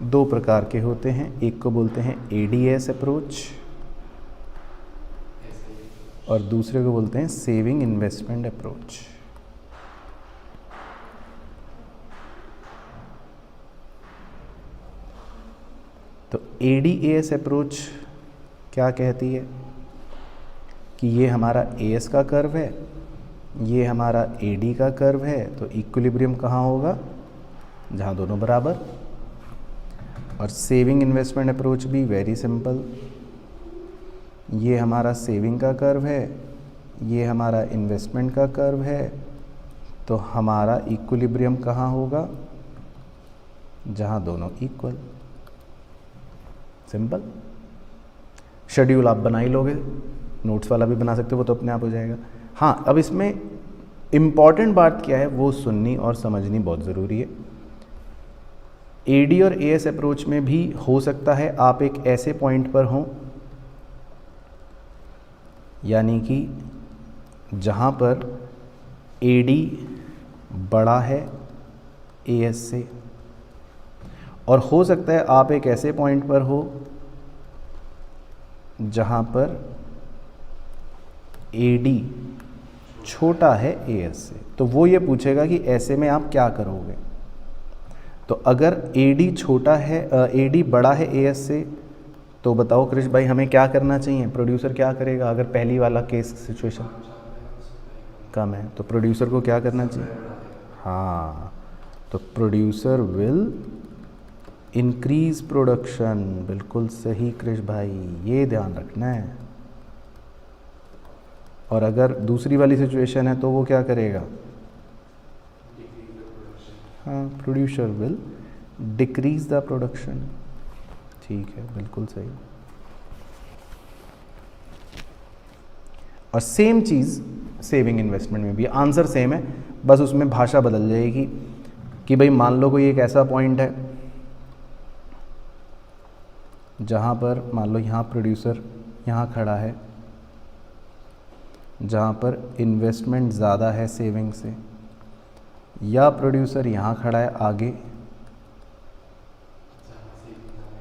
दो प्रकार के होते हैं, एक को बोलते हैं एडीएस अप्रोच और दूसरे को बोलते हैं सेविंग इन्वेस्टमेंट अप्रोच। तो एडीएस अप्रोच क्या कहती है कि ये हमारा एएस का कर्व है, ये हमारा एडी का कर्व है, तो इक्विलिब्रियम कहाँ होगा? जहाँ दोनों बराबर। और सेविंग इन्वेस्टमेंट अप्रोच भी वेरी सिंपल, ये हमारा सेविंग का कर्व है, ये हमारा इन्वेस्टमेंट का कर्व है, तो हमारा इक्विलिब्रियम कहाँ होगा? जहाँ दोनों इक्वल। सिंपल। शेड्यूल आप बना ही लोगे, नोट्स वाला भी बना सकते हो, वो तो अपने आप हो जाएगा। हाँ, अब इसमें इम्पॉर्टेंट बात क्या है वो सुननी और समझनी बहुत ज़रूरी है। एडी और एएस अप्रोच में भी हो सकता है आप एक ऐसे पॉइंट पर हों, यानी कि जहाँ पर एडी बड़ा है एएस से, और हो सकता है आप एक ऐसे पॉइंट पर हो जहाँ पर एडी छोटा है एएस से। तो वो ये पूछेगा कि ऐसे में आप क्या करोगे। तो अगर एडी छोटा है, एडी बड़ा है एएस से, तो बताओ कृष भाई हमें क्या करना चाहिए? प्रोड्यूसर क्या करेगा अगर पहली वाला केस सिचुएशन कम है? तो प्रोड्यूसर को क्या करना चाहिए? हाँ, तो प्रोड्यूसर विल इंक्रीज प्रोडक्शन। बिल्कुल सही कृष भाई, ये ध्यान रखना है। और अगर दूसरी वाली सिचुएशन है तो वो क्या करेगा? हाँ, producer will decrease the production. ठीक है, बिल्कुल सही। और सेम चीज़ सेविंग इन्वेस्टमेंट में भी, आंसर सेम है, बस उसमें भाषा बदल जाएगी कि भाई मान लो कोई एक ऐसा पॉइंट है जहाँ पर मान लो यहाँ प्रोड्यूसर यहाँ खड़ा है, जहाँ पर इन्वेस्टमेंट ज़्यादा है सेविंग से, या प्रोड्यूसर यहाँ खड़ा है आगे,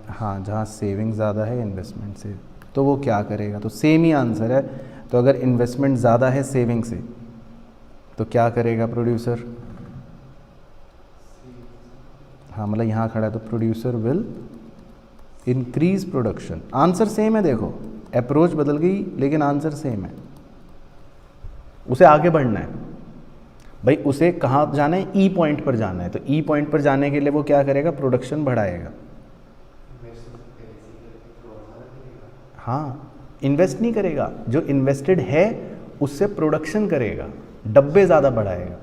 हाँ, जहाँ सेविंग ज़्यादा है इन्वेस्टमेंट से, तो वो क्या करेगा? तो सेम ही आंसर है। तो अगर इन्वेस्टमेंट ज़्यादा है सेविंग से तो क्या करेगा प्रोड्यूसर? हाँ, मतलब यहाँ खड़ा है तो producer will increase production. Answer same है, देखो अप्रोच बदल गई लेकिन आंसर सेम है। उसे आगे बढ़ना है भाई, उसे कहाँ जाना है? ई पॉइंट पर जाना है। तो ई पॉइंट पर जाने के लिए वो क्या करेगा? प्रोडक्शन बढ़ाएगा। हाँ, इन्वेस्ट नहीं करेगा, जो इन्वेस्टेड है उससे प्रोडक्शन करेगा, डब्बे ज़्यादा बढ़ाएगा।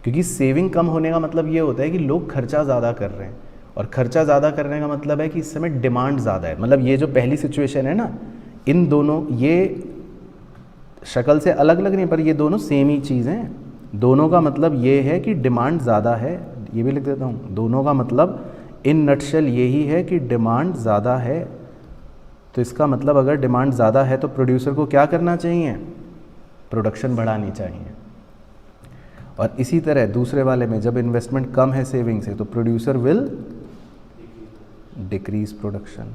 क्योंकि सेविंग कम होने का मतलब ये होता है कि लोग खर्चा ज़्यादा कर रहे हैं, और खर्चा ज़्यादा करने का मतलब है कि इस समय डिमांड ज़्यादा है। मतलब ये जो पहली सिचुएशन है ना, इन दोनों, ये शक्ल से अलग लग रही है पर ये दोनों सेम ही चीज़ हैं। दोनों का मतलब ये है कि डिमांड ज़्यादा है, ये भी लिख देता हूँ। दोनों का मतलब इन नटशेल यही है कि डिमांड ज़्यादा है। तो इसका मतलब अगर डिमांड ज़्यादा है तो प्रोड्यूसर को क्या करना चाहिए? प्रोडक्शन बढ़ानी चाहिए। और इसी तरह दूसरे वाले में जब इन्वेस्टमेंट कम है सेविंग से तो प्रोड्यूसर विल डिक्रीज प्रोडक्शन।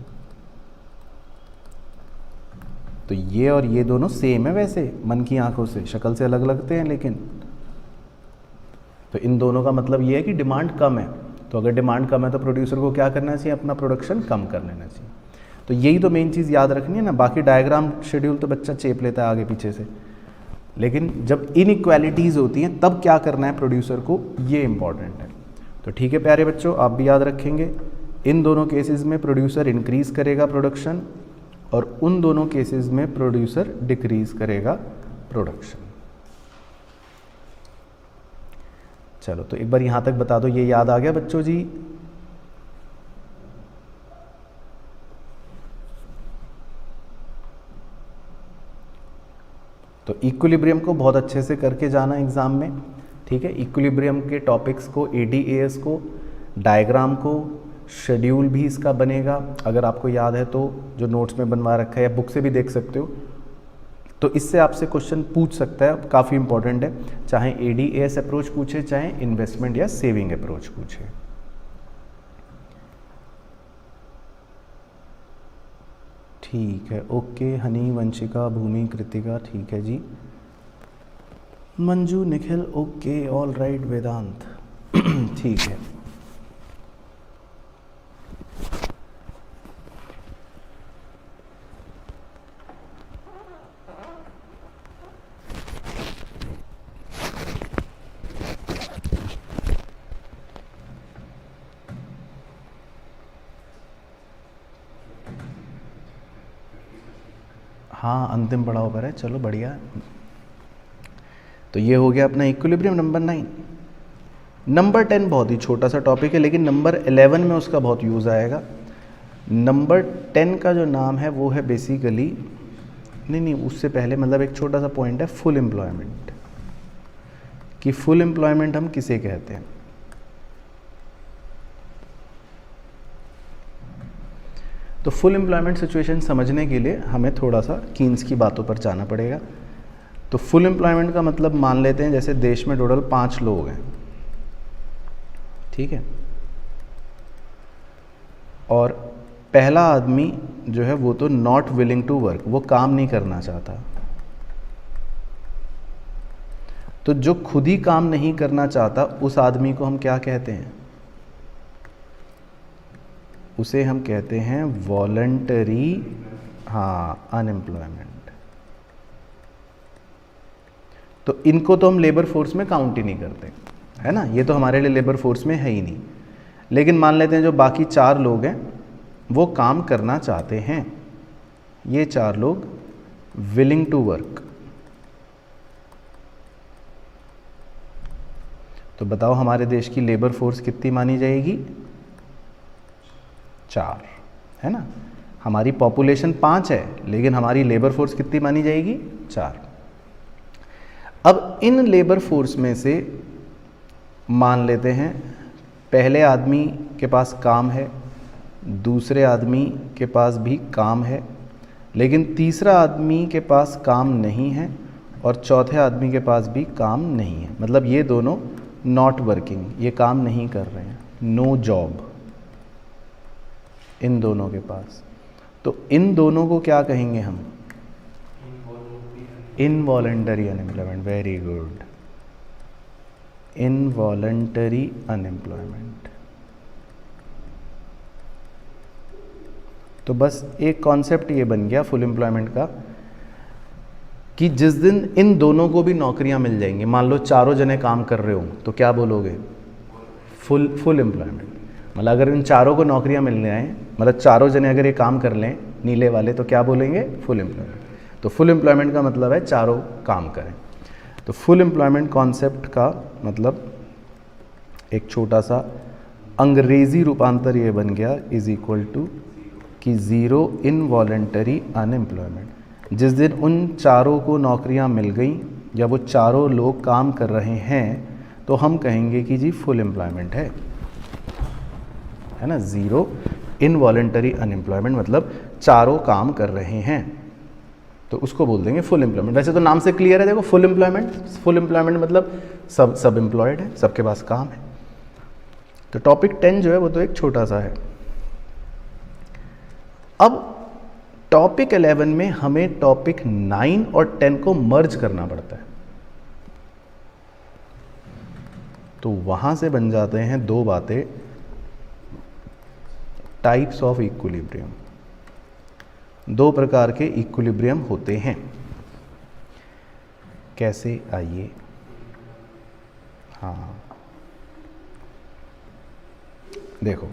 तो ये और ये दोनों सेम है, वैसे मन की आंखों से शक्ल से अलग लगते हैं, लेकिन तो इन दोनों का मतलब ये है कि डिमांड कम है। तो अगर डिमांड कम है तो प्रोड्यूसर को क्या करना चाहिए? अपना प्रोडक्शन कम कर लेना चाहिए। तो यही तो मेन चीज़ याद रखनी है ना। बाकी डायग्राम शेड्यूल तो बच्चा चेप लेता है आगे पीछे से, लेकिन जब इनइक्वालिटीज़ होती हैं तब क्या करना है प्रोड्यूसर को, ये इंपॉर्टेंट है। तो ठीक है प्यारे बच्चों, आप भी याद रखेंगे इन दोनों केसेस में प्रोड्यूसर इंक्रीज करेगा प्रोडक्शन, और उन दोनों केसेस में प्रोड्यूसर डिक्रीज करेगा प्रोडक्शन। चलो तो एक बार यहाँ तक बता दो, ये याद आ गया बच्चों जी? तो इक्विलिब्रियम को बहुत अच्छे से करके जाना एग्ज़ाम में, ठीक है। इक्विलिब्रियम के टॉपिक्स को, ADAS को, डायग्राम को, शेड्यूल भी इसका बनेगा, अगर आपको याद है तो, जो नोट्स में बनवा रखा है या बुक से भी देख सकते हो। तो इससे आपसे क्वेश्चन पूछ सकता है, काफ़ी इंपॉर्टेंट है, चाहे ADAS अप्रोच पूछे, चाहे इन्वेस्टमेंट या सेविंग अप्रोच पूछे। ठीक है, ओके। हनी, वंशिका, भूमि, कृतिका, ठीक है ji. Manju, Nikhil, okay, all right, Vedant, ठीक है। हाँ, अंतिम पड़ाव पर है, चलो बढ़िया। तो ये हो गया अपना इक्विलिब्रियम नंबर 9। नंबर 10 बहुत ही छोटा सा टॉपिक है, लेकिन नंबर 11 में उसका बहुत यूज़ आएगा। नंबर 10 का जो नाम है वो है बेसिकली, नहीं उससे पहले मतलब एक छोटा सा पॉइंट है, फुल एम्प्लॉयमेंट, कि फुल एम्प्लॉयमेंट हम किसे कहते हैं। तो फुल एम्प्लॉयमेंट सिचुएशन समझने के लिए हमें थोड़ा सा कीन्स की बातों पर जाना पड़ेगा। तो फुल एम्प्लॉयमेंट का मतलब मान लेते हैं जैसे देश में टोटल 5 लोग हैं, ठीक है, और पहला आदमी जो है वो तो नॉट विलिंग टू वर्क, वो काम नहीं करना चाहता। तो जो खुद ही काम नहीं करना चाहता उस आदमी को हम क्या कहते हैं? उसे हम कहते हैं वॉलंटरी, हाँ, अनएम्प्लॉयमेंट। तो इनको तो हम लेबर फोर्स में काउंट ही नहीं करते, है ना, ये तो हमारे लिए लेबर फोर्स में है ही नहीं। लेकिन मान लेते हैं जो बाकी 4 लोग हैं वो काम करना चाहते हैं, ये 4 लोग विलिंग टू वर्क। तो बताओ हमारे देश की लेबर फोर्स कितनी मानी जाएगी? 4, है ना। हमारी पॉपुलेशन 5 है, लेकिन हमारी लेबर फोर्स कितनी मानी जाएगी? 4। अब इन लेबर फोर्स में से मान लेते हैं पहले आदमी के पास काम है, दूसरे आदमी के पास भी काम है, लेकिन तीसरा आदमी के पास काम नहीं है, और चौथे आदमी के पास भी काम नहीं है। मतलब ये दोनों नॉट वर्किंग, ये काम नहीं कर रहे हैं, नो जॉब इन दोनों के पास। तो इन दोनों को क्या कहेंगे हम? Involuntary unemployment. Very good, involuntary unemployment. तो बस एक कॉन्सेप्ट ये बन गया फुल एम्प्लॉयमेंट का, कि जिस दिन इन दोनों को भी नौकरियां मिल जाएंगी, मान लो चारों जने काम कर रहे हो, तो क्या बोलोगे? Full employment. मतलब अगर इन चारों को नौकरियां मिलने आए, मतलब चारों जने अगर ये काम कर लें नीले वाले, तो क्या बोलेंगे? Full employment. तो फुल एम्प्लॉयमेंट का मतलब है चारों काम करें। तो फुल एम्प्लॉयमेंट कॉन्सेप्ट का मतलब एक छोटा सा अंग्रेजी रूपांतर ये बन गया, इज इक्वल टू कि 0 इनवॉलंटरी अनएम्प्लॉयमेंट। जिस दिन उन चारों को नौकरियां मिल गई या वो चारों लोग काम कर रहे हैं, तो हम कहेंगे कि जी फुल एम्प्लॉयमेंट है ना। 0 इनवॉलंटरी अनएम्प्लॉयमेंट मतलब चारों काम कर रहे हैं, तो उसको बोल देंगे फुल एम्प्लॉयमेंट। वैसे तो नाम से क्लियर है, देखो फुल एम्प्लॉयमेंट मतलब सब एम्प्लॉयड है, सबके पास काम है। तो टॉपिक 10 जो है वो तो एक छोटा सा है। अब टॉपिक 11 में हमें टॉपिक 9 और 10 को मर्ज करना पड़ता है। तो वहां से बन जाते हैं 2 बातें, टाइप्स ऑफ इक्विलिब्रियम। 2 प्रकार के इक्विलिब्रियम होते हैं। कैसे? आइए, हाँ देखो,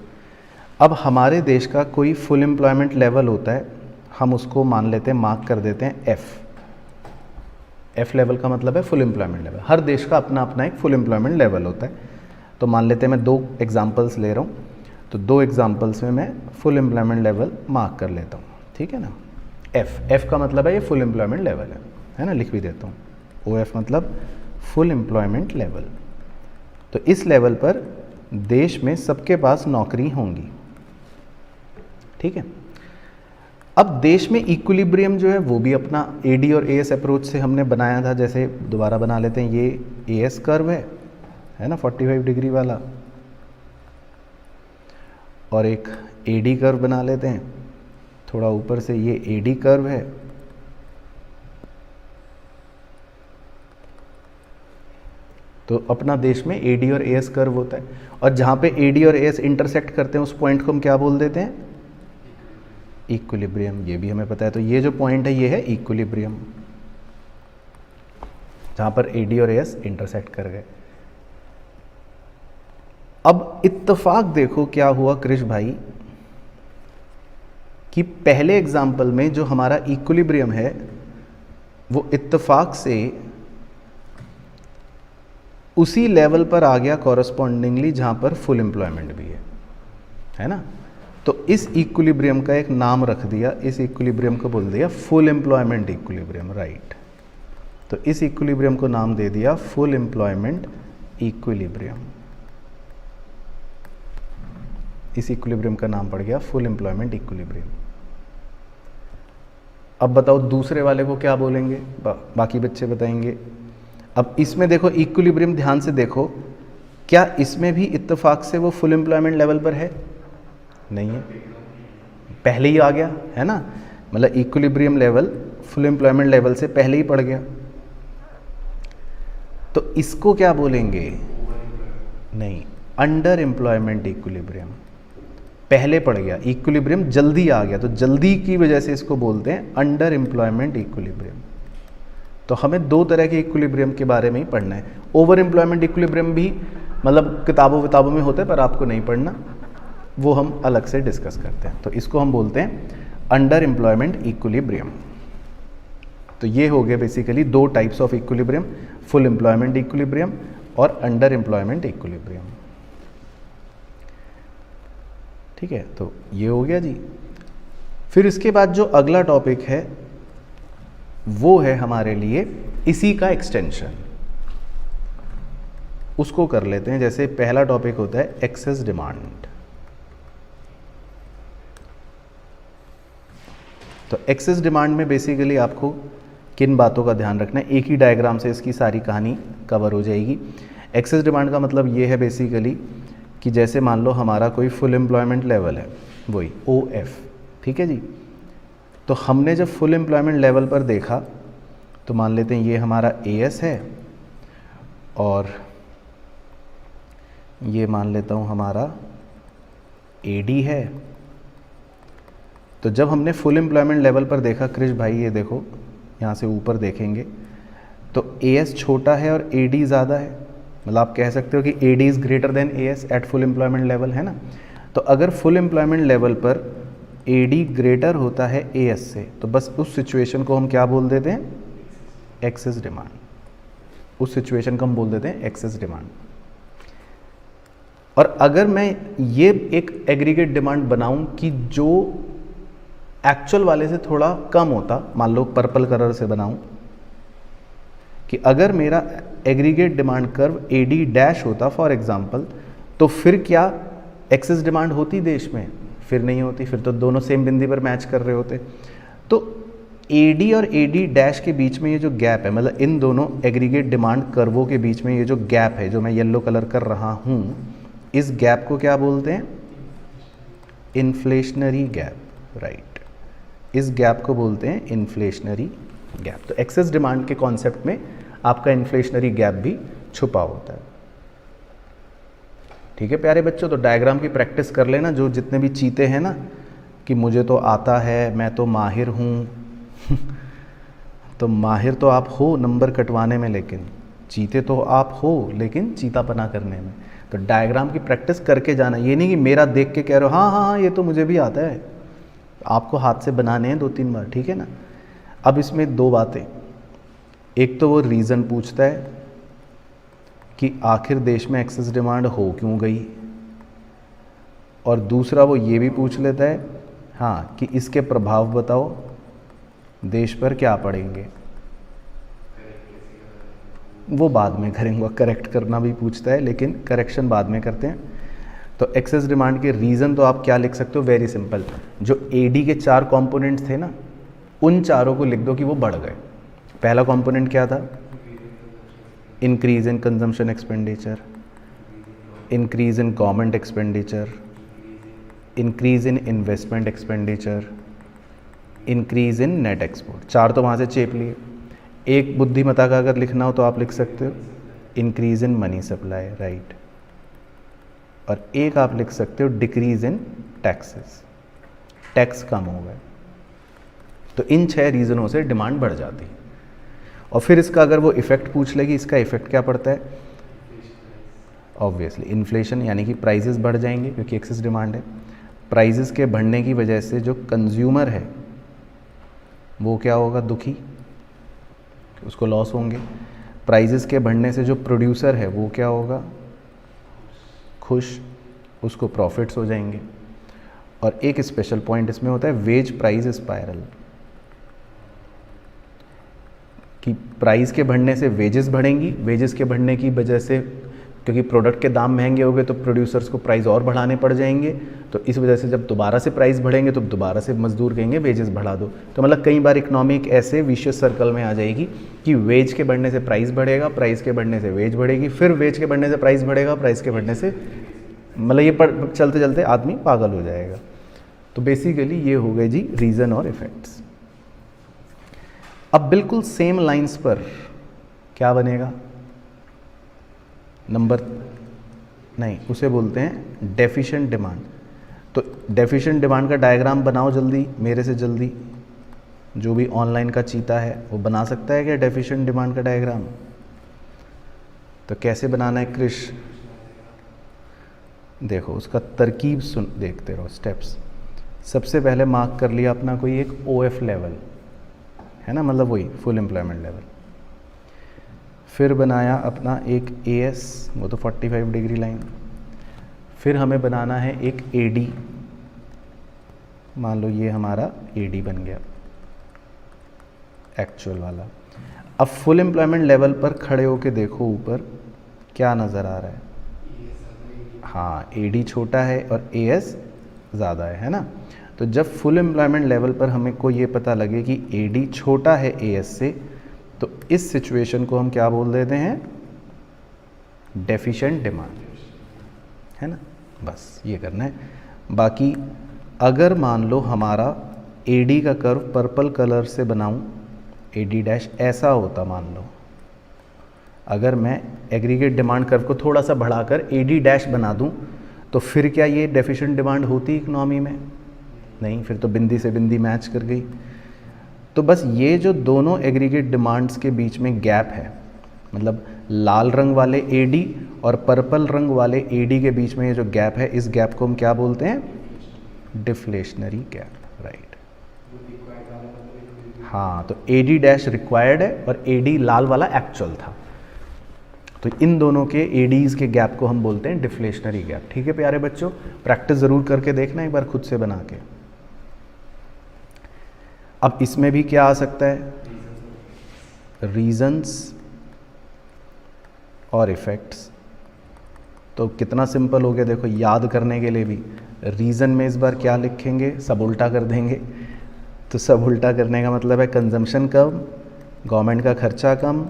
अब हमारे देश का कोई फुल एम्प्लॉयमेंट लेवल होता है, हम उसको मान लेते हैं, मार्क कर देते हैं F। F लेवल का मतलब है फुल एम्प्लॉयमेंट लेवल। हर देश का अपना अपना एक फुल एम्प्लॉयमेंट लेवल होता है। तो मान लेते हैं मैं 2 एग्जांपल्स ले रहा हूँ, तो 2 एग्जांपल्स में मैं फुल एम्प्लॉयमेंट लेवल मार्क कर लेता हूँ, ठीक है ना। F का मतलब है ये फुल एम्प्लॉयमेंट लेवल है ना, लिख भी देता हूँ। OF मतलब फुल एम्प्लॉयमेंट लेवल। तो इस लेवल पर देश में सबके पास नौकरी होंगी, ठीक है। अब देश में इक्विलिब्रियम जो है वो भी अपना AD और AS अप्रोच से हमने बनाया था। जैसे दोबारा बना लेते हैं, ये AS कर्व है ना 45 डिग्री वाला, और एक AD कर्व बना लेते हैं थोड़ा ऊपर से, ये AD कर्व है। तो अपना देश में AD और AS कर्व होता है, और जहाँ पे AD और AS इंटरसेक्ट करते हैं उस पॉइंट को हम क्या बोल देते हैं, इक्विलिब्रियम। ये भी हमें पता है। तो ये जो पॉइंट है ये है इक्विलिब्रियम, जहाँ पर AD और AS इंटरसेक्ट कर गए। अब इत्तेफाक देखो क्या हुआ कृष भाई, कि पहले एग्जाम्पल में जो हमारा इक्विलिब्रियम है वो इत्तेफाक से उसी लेवल पर आ गया कॉरस्पॉन्डिंगली जहाँ पर फुल एम्प्लॉयमेंट भी है ना। तो इस इक्विलिब्रियम का एक नाम रख दिया, इस इक्विलिब्रियम को बोल दिया फुल एम्प्लॉयमेंट इक्विलिब्रियम, राइट। तो इस इक्विलिब्रियम को नाम दे दिया फुल एम्प्लॉयमेंट इक्विलिब्रियम। इस इक्विलिब्रियम का नाम पड़ गया फुल एम्प्लॉयमेंट इक्विलिब्रियम। अब बताओ दूसरे वाले को क्या बोलेंगे, बाकी बच्चे बताएंगे। अब इसमें देखो इक्विलिब्रियम, ध्यान से देखो, क्या इसमें भी इत्तेफाक से वो फुल एम्प्लॉयमेंट लेवल पर है? नहीं है, पहले ही आ गया है ना। मतलब equilibrium level full employment level से पहले ही पड़ गया। तो इसको क्या बोलेंगे? नहीं, अंडर एम्प्लॉयमेंट इक्विलिब्रियम। पहले पड़ गया, इक्विलिब्रियम जल्दी आ गया, तो जल्दी की वजह से इसको बोलते हैं अंडर एम्प्लॉयमेंट इक्विलिब्रियम। तो हमें 2 तरह के इक्विलिब्रियम के बारे में ही पढ़ना है। ओवर एम्प्लॉयमेंट इक्विलिब्रियम भी मतलब किताबों में होता है, पर आपको नहीं पढ़ना, वो हम अलग से डिस्कस करते हैं। तो इसको हम बोलते हैं अंडर एम्प्लॉयमेंट इक्विलिब्रियम। तो ये हो गए basically 2 types of equilibrium, full employment equilibrium और अंडर एम्प्लॉयमेंट इक्विलिब्रियम, ठीक है। तो ये हो गया जी। फिर इसके बाद जो अगला टॉपिक है वो है हमारे लिए इसी का एक्सटेंशन, उसको कर लेते हैं। जैसे पहला टॉपिक होता है एक्सेस डिमांड। तो एक्सेस डिमांड में बेसिकली आपको किन बातों का ध्यान रखना है, एक ही डायग्राम से इसकी सारी कहानी कवर हो जाएगी। एक्सेस डिमांड का मतलब ये है बेसिकली कि जैसे मान लो हमारा कोई फुल एम्प्लॉयमेंट लेवल है, वही OF, ठीक है जी। तो हमने जब फुल एम्प्लॉयमेंट लेवल पर देखा तो मान लेते हैं ये हमारा AS है और ये मान लेता हूँ हमारा AD है। तो जब हमने फुल एम्प्लॉयमेंट लेवल पर देखा कृष भाई, ये देखो यहाँ से ऊपर देखेंगे तो AS छोटा है और AD ज़्यादा है। मतलब आप कह सकते हो कि AD is greater than AS at full employment level, है ना। तो अगर फुल एम्प्लॉयमेंट लेवल पर AD ग्रेटर होता है AS से, तो बस उस सिचुएशन को हम क्या बोल देते हैं, एक्सेस डिमांड। उस सिचुएशन को हम बोल देते हैं एक्सेस डिमांड। और अगर मैं ये एक एग्रीगेट डिमांड बनाऊं कि जो एक्चुअल वाले से थोड़ा कम होता, मान लो पर्पल कलर से बनाऊं कि अगर मेरा aggregate demand curve AD dash होता फॉर एग्जांपल, तो फिर क्या एक्सेस डिमांड होती देश में? फिर नहीं होती, फिर तो दोनों सेम बिंदु पर मैच कर रहे होते। तो AD और AD डैश के बीच में ये जो गैप है, मतलब इन दोनों एग्रीगेट डिमांड कर्वों के बीच में ये जो गैप है, जो मैं येलो कलर कर रहा हूँ, इस गैप को क्या बोलते हैं? Inflationary gap, right. इस गैप को बोलते हैं इन्फ्लेशनरी गैप। तो एक्सेस डिमांड के कॉन्सेप्ट में आपका इन्फ्लेशनरी गैप भी छुपा होता है, ठीक है प्यारे बच्चों। तो डायग्राम की प्रैक्टिस कर लेना, जो जितने भी चीते हैं ना कि मुझे तो आता है, मैं तो माहिर हूँ तो माहिर तो आप हो नंबर कटवाने में, लेकिन चीते तो आप हो लेकिन चीतापना करने में। तो डायग्राम की प्रैक्टिस करके जाना, ये नहीं कि मेरा देख के कह रहे हो हाँ हाँ हाँ ये तो मुझे भी आता है, आपको हाथ से बनाने हैं 2-3 बार, ठीक है ना। अब इसमें 2 बातें, एक तो वो रीज़न पूछता है कि आखिर देश में एक्सेस डिमांड हो क्यों गई, और दूसरा वो ये भी पूछ लेता है हाँ कि इसके प्रभाव बताओ देश पर क्या पड़ेंगे। वो बाद में करेंगे, करेक्ट करना भी पूछता है लेकिन करेक्शन बाद में करते हैं। तो एक्सेस डिमांड के रीज़न तो आप क्या लिख सकते हो, वेरी सिंपल, जो एडी के 4 कंपोनेंट्स थे ना, उन चारों को लिख दो कि वो बढ़ गए। पहला कंपोनेंट क्या था, increase in consumption expenditure, increase in government expenditure, increase in investment expenditure, increase in net export. 4 तो वहाँ से चेप लिए। एक बुद्धिमता का अगर लिखना हो तो आप लिख सकते हो increase in money supply, right, और एक आप लिख सकते हो डिक्रीज इन टैक्सेस, टैक्स कम हो गए। तो इन 6 रीज़नों से डिमांड बढ़ जाती है। और फिर इसका अगर वो इफ़ेक्ट पूछ लेगी, इसका इफ़ेक्ट क्या पड़ता है, ऑब्वियसली इन्फ्लेशन, यानी कि प्राइजेस बढ़ जाएंगे क्योंकि एक्सेस डिमांड है। प्राइजेस के बढ़ने की वजह से जो कंज्यूमर है वो क्या होगा, दुखी, उसको लॉस होंगे। प्राइजेस के बढ़ने से जो प्रोड्यूसर है वो क्या होगा, खुश, उसको प्रॉफिट्स हो जाएंगे। और एक स्पेशल पॉइंट इसमें होता है वेज प्राइस स्पाइरल, कि प्राइस के बढ़ने से वेजेस बढ़ेंगी, वेजेस के बढ़ने की वजह से क्योंकि प्रोडक्ट के दाम महंगे हो गए तो प्रोड्यूसर्स को प्राइस और बढ़ाने पड़ जाएंगे, तो इस वजह से जब दोबारा से प्राइस बढ़ेंगे तो दोबारा से मजदूर कहेंगे वेजेस बढ़ा दो। तो मतलब कई बार इकोनॉमी एक ऐसे विशियस सर्कल में आ जाएगी कि वेज के बढ़ने से प्राइस बढ़ेगा, प्राइस के बढ़ने से वेज बढ़ेगी, फिर वेज के बढ़ने से प्राइस बढ़ेगा, प्राइस के बढ़ने से, मतलब ये चलते चलते आदमी पागल हो जाएगा। तो बेसिकली ये हो गए जी रीज़न और इफ़ेक्ट्स। अब बिल्कुल सेम लाइंस पर क्या बनेगा, नंबर नहीं, उसे बोलते हैं डेफिशिएंट डिमांड। तो डेफिशिएंट डिमांड का डायग्राम बनाओ जल्दी, मेरे से जल्दी। जो भी ऑनलाइन का चीता है वो बना सकता है क्या डेफिशिएंट डिमांड का डायग्राम? तो कैसे बनाना है क्रिश? देखो उसका तरकीब सुन, देखते रहो स्टेप्स। सबसे पहले मार्क कर लिया अपना कोई एक OF लेवल है ना, मतलब वही फुल एम्प्लॉयमेंट लेवल। फिर बनाया अपना एक AS, वो तो 45 डिग्री लाइन। फिर हमें बनाना है एक AD, मान लो ये हमारा AD बन गया एक्चुअल वाला। अब फुल एम्प्लॉयमेंट लेवल पर खड़े होके देखो ऊपर क्या नज़र आ रहा है, हाँ AD छोटा है और AS ज़्यादा है ना। तो जब फुल एम्प्लॉयमेंट लेवल पर हमें को ये पता लगे कि AD छोटा है AS से, तो इस सिचुएशन को हम क्या बोल देते हैं, डेफिशिएंट डिमांड, है ना। बस ये करना है। बाकी अगर मान लो हमारा AD का कर्व पर्पल कलर से बनाऊं, AD डैश ऐसा होता, मान लो अगर मैं एग्रीगेट डिमांड कर्व को थोड़ा सा बढ़ाकर AD डैश बना दूं, तो फिर क्या ये डेफिशिएंट डिमांड होती इकोनॉमी में? नहीं, फिर तो बिंदी से बिंदी मैच कर गई। तो बस ये जो दोनों एग्रीगेट डिमांड्स के बीच में गैप है, मतलब लाल रंग वाले AD और पर्पल रंग वाले AD के बीच में ये जो गैप है, इस गैप को हम क्या बोलते हैं, डिफ्लेशनरी गैप, राइट। हाँ, तो AD डैश रिक्वायर्ड है और AD लाल वाला एक्चुअल था, तो इन दोनों के ADs के गैप को हम बोलते हैं डिफ्लेशनरी गैप। ठीक है प्यारे बच्चों, प्रैक्टिस ज़रूर करके देखना एक बार खुद से बना के। अब इसमें भी क्या आ सकता है, रीजंस और इफ़ेक्ट्स। तो कितना सिंपल हो गया देखो, याद करने के लिए भी। रीज़न में इस बार क्या लिखेंगे, सब उल्टा कर देंगे। तो सब उल्टा करने का मतलब है कंजम्पशन कम, गवर्नमेंट का खर्चा कम,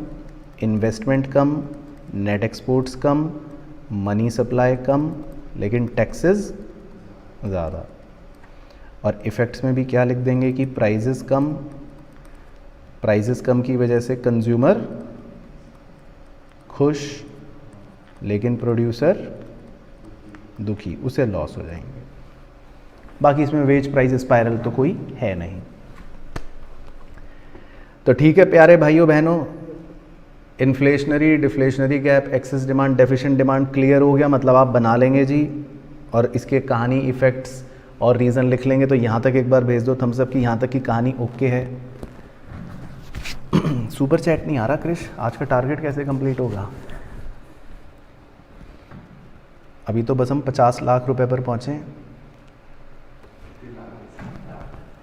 इन्वेस्टमेंट कम, नेट एक्सपोर्ट्स कम, मनी सप्लाई कम, लेकिन टैक्सेस ज़्यादा। और इफ़ेक्ट्स में भी क्या लिख देंगे कि प्राइजेस कम, प्राइजेस कम की वजह से कंज्यूमर खुश, लेकिन प्रोड्यूसर दुखी, उसे लॉस हो जाएंगे। बाकी इसमें वेज प्राइस स्पाइरल तो कोई है नहीं। तो ठीक है प्यारे भाइयों बहनों, inflationary, deflationary gap, excess demand, deficient demand clear हो गया, मतलब आप बना लेंगे जी। और इसके कहानी, इफ़ेक्ट्स और रीज़न लिख लेंगे। तो यहाँ तक एक बार भेज दो थम्स अप की यहाँ तक की कहानी ओके है। सुपर चैट नहीं आ रहा क्रिश, आज का टारगेट कैसे कंप्लीट होगा? अभी तो बस हम 50 लाख रुपए पर पहुंचे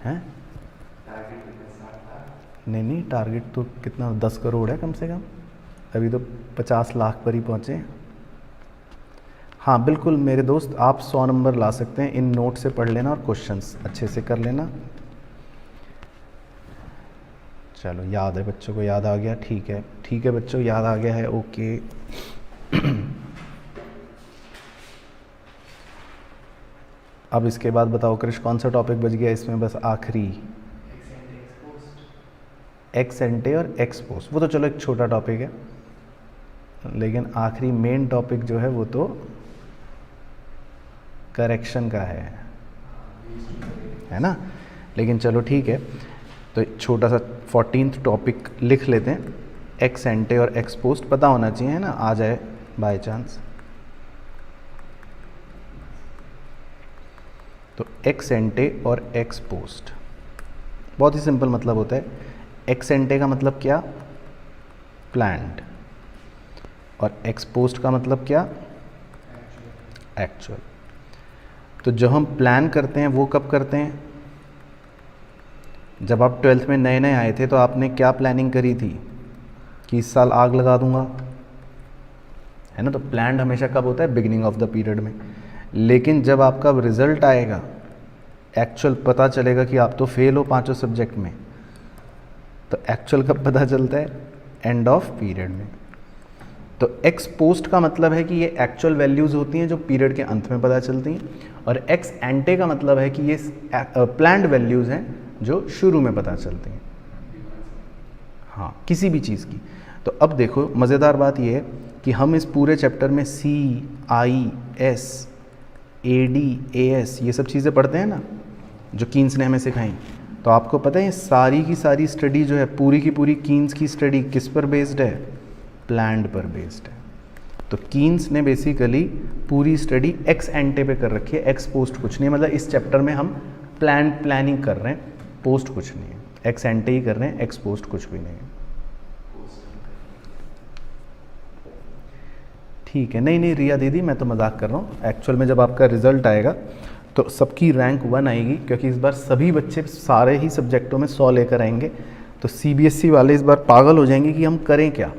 हैं। नहीं, टारगेट तो कितना 10 करोड़ है कम से कम, अभी तो 50 लाख पर ही पहुंचे। हाँ बिल्कुल मेरे दोस्त, आप 100 नंबर ला सकते हैं, इन नोट से पढ़ लेना और क्वेश्चंस अच्छे से कर लेना। चलो याद है बच्चों को, याद आ गया, ठीक है बच्चों, याद आ गया है, ओके। अब इसके बाद बताओ क्रिश कौन सा टॉपिक बच गया इसमें? बस आखिरी एक्स एंटे और एक्स पोस्ट, वो तो चलो एक छोटा टॉपिक है, लेकिन आखिरी मेन टॉपिक जो है वो तो करेक्शन का है ना। लेकिन चलो ठीक है, तो छोटा सा 14th टॉपिक लिख लेते हैं, एक्स एंटे और एक्स पोस्ट पता होना चाहिए, है ना, आ जाए बाय चांस। तो एक्स एंटे और एक्स पोस्ट बहुत ही सिंपल मतलब होता है। एक्स एंटे का मतलब क्या? प्लान्ड। और एक्स पोस्ट का मतलब क्या? एक्चुअल। तो जो हम प्लान करते हैं वो कब करते हैं? जब आप 12th में नए नए आए थे तो आपने क्या प्लानिंग करी थी कि इस साल आग लगा दूंगा, है ना। तो प्लान हमेशा कब होता है? बिगिनिंग ऑफ द पीरियड में। लेकिन जब आपका रिजल्ट आएगा, एक्चुअल पता चलेगा कि आप तो फेल हो 5 सब्जेक्ट में, तो एक्चुअल कब पता चलता है? एंड ऑफ पीरियड में। तो एक्स पोस्ट का मतलब है कि ये एक्चुअल वैल्यूज़ होती हैं जो पीरियड के अंत में पता चलती हैं, और एक्स एंटे का मतलब है कि ये प्लान्ड वैल्यूज़ हैं जो शुरू में पता चलती हैं, हाँ, किसी भी चीज़ की। तो अब देखो मज़ेदार बात ये है कि हम इस पूरे चैप्टर में CIS AD AS ये सब चीज़ें पढ़ते हैं ना, जो कीन्स ने हमें सिखाई। तो आपको पता है सारी की सारी स्टडी जो है, पूरी की पूरी कीन्स की स्टडी किस पर बेस्ड है? प्लान्ड पर बेस्ड है। तो कीन्स ने बेसिकली पूरी स्टडी एक्स एंटे पे कर रखी है, एक्स पोस्ट कुछ नहीं। मतलब इस चैप्टर में हम प्लानिंग कर रहे हैं, पोस्ट कुछ नहीं है, एक्स एंटे ही कर रहे हैं, एक्स पोस्ट कुछ भी नहीं है। ठीक है, नहीं रिया दीदी मैं तो मजाक कर रहा हूँ। एक्चुअल में जब आपका रिजल्ट आएगा तो सबकी रैंक 1 आएगी, क्योंकि इस बार सभी बच्चे सारे ही सब्जेक्टों में 100 लेकर आएंगे। तो CBSE वाले इस बार पागल हो जाएंगे कि हम करें क्या,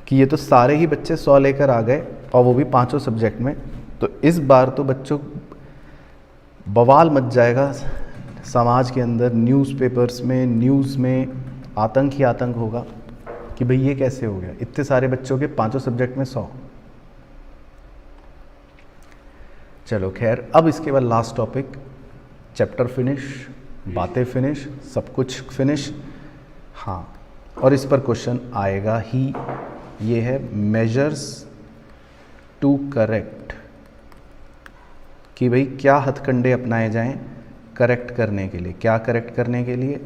कि ये तो सारे ही बच्चे 100 लेकर आ गए और वो भी 5 सब्जेक्ट में। तो इस बार तो बच्चों बवाल मच जाएगा समाज के अंदर, न्यूज़पेपर्स में, न्यूज़ में आतंक ही आतंक होगा कि भाई ये कैसे हो गया, इतने सारे बच्चों के 5 सब्जेक्ट में 100। चलो खैर, अब इसके बाद लास्ट टॉपिक, चैप्टर फिनिश, बातें फिनिश, सब कुछ फिनिश। हाँ, और इस पर क्वेश्चन आएगा ही। ये है मेजर्स टू करेक्ट, कि भाई क्या हथकंडे अपनाए जाएं करेक्ट करने के लिए। क्या करेक्ट करने के लिए?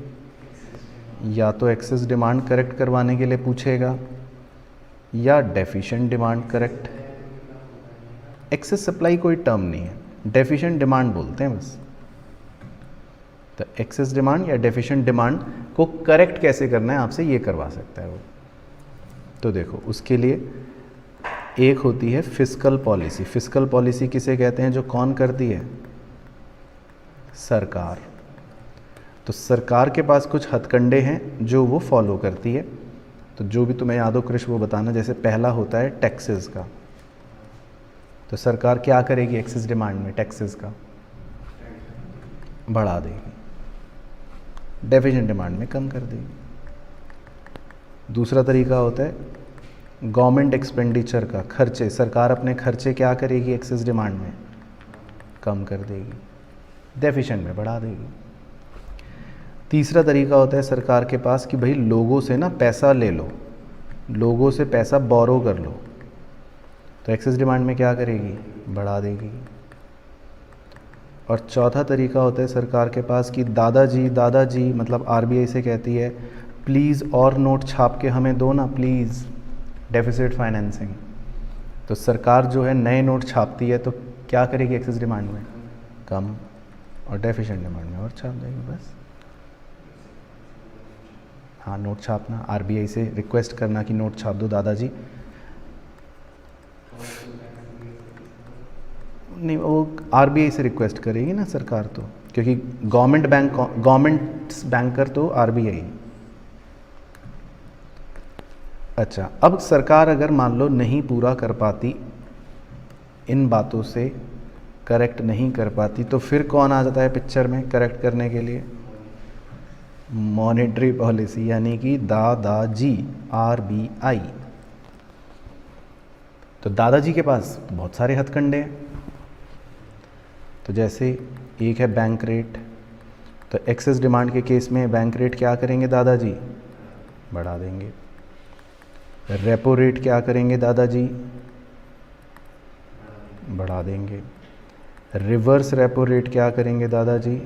या तो एक्सेस डिमांड करेक्ट करवाने के लिए पूछेगा, या deficient demand correct. Excess supply कोई टर्म नहीं है, डेफिशिएंट डिमांड बोलते हैं बस। तो एक्सेस डिमांड या डेफिशिएंट डिमांड को करेक्ट कैसे करना है आपसे ये करवा सकता है वो। तो देखो उसके लिए एक होती है फिस्कल पॉलिसी। फिस्कल पॉलिसी किसे कहते हैं? जो कौन करती है? सरकार। तो सरकार के पास कुछ हथकंडे हैं जो वो फॉलो करती है। तो जो भी तुम्हें याद हो क्रिश वो बताना। जैसे पहला होता है टैक्सेस का। तो सरकार क्या करेगी एक्सेस डिमांड में? टैक्सेस का बढ़ा देगी, डेफिशिएंट डिमांड में कम कर देगी। दूसरा तरीका होता है गवर्नमेंट एक्सपेंडिचर का, खर्चे। सरकार अपने खर्चे क्या करेगी एक्सेस डिमांड में? कम कर देगी, डेफिशिएंट में बढ़ा देगी। तीसरा तरीका होता है सरकार के पास कि भाई लोगों से ना पैसा ले लो, लोगों से पैसा बोरो कर लो। तो एक्सेस डिमांड में क्या करेगी? बढ़ा देगी। और चौथा तरीका होता है सरकार के पास कि दादाजी मतलब RBI से कहती है प्लीज़ और नोट छाप के हमें दो ना प्लीज़, डेफिसिट फाइनेंसिंग। तो सरकार जो है नए नोट छापती है तो क्या करेगी एक्सेस डिमांड में? कम, और डेफिशिएंट डिमांड में और छाप देगी बस। हाँ, नोट छापना, आरबीआई से रिक्वेस्ट करना कि नोट छाप दो दादाजी। नहीं, वो आरबीआई से रिक्वेस्ट करेगी ना सरकार तो, क्योंकि गवर्नमेंट बैंकर तो आरबीआई। अच्छा, अब सरकार अगर मान लो नहीं पूरा कर पाती, इन बातों से करेक्ट नहीं कर पाती, तो फिर कौन आ जाता है पिक्चर में करेक्ट करने के लिए? मॉनेटरी पॉलिसी, यानी कि दादाजी, आरबीआई। तो दादाजी के पास बहुत सारे हथकंडे हैं। तो जैसे एक है बैंक रेट, तो एक्सेस डिमांड के केस में बैंक रेट क्या करेंगे दादाजी? बढ़ा देंगे। रेपो रेट क्या करेंगे दादाजी? बढ़ा देंगे। रिवर्स रेपो रेट क्या करेंगे दादाजी?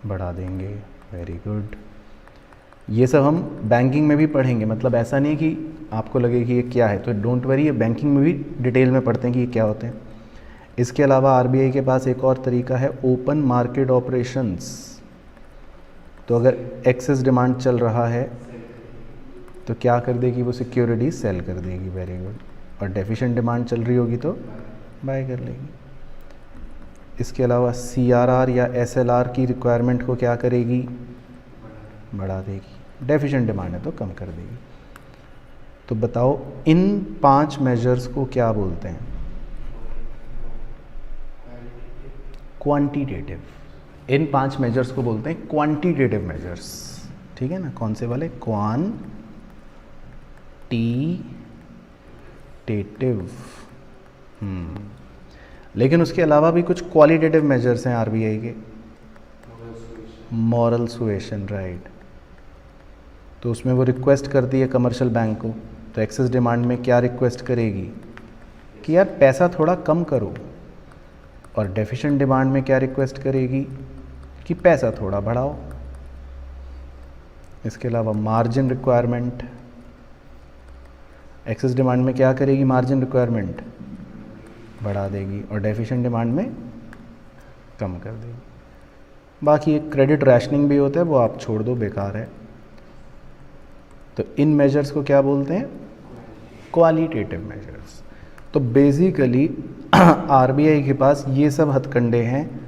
बढ़ा देंगे। Very good. ये सब हम बैंकिंग में भी पढ़ेंगे, मतलब ऐसा नहीं है कि आपको लगे कि ये क्या है, तो डोंट वरी, ये बैंकिंग में भी डिटेल में पढ़ते हैं कि ये क्या होते हैं। इसके अलावा आरबीआई के पास एक और तरीका है, ओपन मार्केट ऑपरेशंस। तो अगर एक्सेस डिमांड चल रहा है तो क्या कर देगी वो? सिक्योरिटी सेल कर देगी। Very good. और डेफिशिएंट डिमांड चल रही होगी तो बाय कर लेगी। इसके अलावा सीआरआर या एसएलआर की रिक्वायरमेंट को क्या करेगी? बढ़ा देगी। डेफिशिएंट डिमांड है तो कम कर देगी। तो बताओ इन 5 मेजर्स को क्या बोलते हैं? क्वांटिटेटिव। इन 5 मेजर्स को बोलते हैं क्वांटिटेटिव मेजर्स। ठीक है ना? कौन से वाले? क्वांटिटेटिव। लेकिन उसके अलावा भी कुछ क्वालिटेटिव मेजर्स हैं आरबीआई के। Moral suasion, right. तो उसमें वो रिक्वेस्ट करती है कमर्शियल बैंक को, तो एक्सेस डिमांड में क्या रिक्वेस्ट करेगी कि यार पैसा थोड़ा कम करो, और डेफिशिएंट डिमांड में क्या रिक्वेस्ट करेगी कि पैसा थोड़ा बढ़ाओ। इसके अलावा मार्जिन रिक्वायरमेंट, एक्सेस डिमांड में क्या करेगी? मार्जिन रिक्वायरमेंट बढ़ा देगी, और डेफिशिएंट डिमांड में कम कर देगी। बाकी एक क्रेडिट रैशनिंग भी होता है, वो आप छोड़ दो, बेकार है। तो इन मेजर्स को क्या बोलते हैं? Qualitative measures. तो बेसिकली आरबीआई के पास ये सब हथकंडे हैं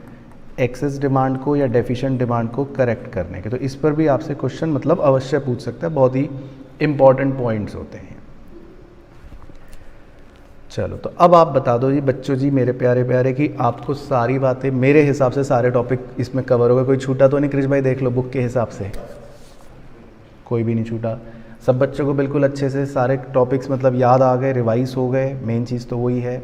एक्सेस डिमांड को या डेफिशिएंट डिमांड को करेक्ट करने के। तो इस पर भी आपसे क्वेश्चन मतलब अवश्य पूछ सकता है, बहुत ही इंपॉर्टेंट पॉइंट्स होते हैं। चलो, तो अब आप बता दो जी बच्चों जी, मेरे प्यारे प्यारे, कि आपको सारी बातें मेरे हिसाब से सारे टॉपिक इसमें कवर हो गए। कोई छूटा तो नहीं? क्रिश भाई देख लो बुक के हिसाब से, कोई भी नहीं छूटा। सब बच्चों को बिल्कुल अच्छे से सारे टॉपिक्स मतलब याद आ गए, रिवाइज हो गए। मेन चीज़ तो वही है।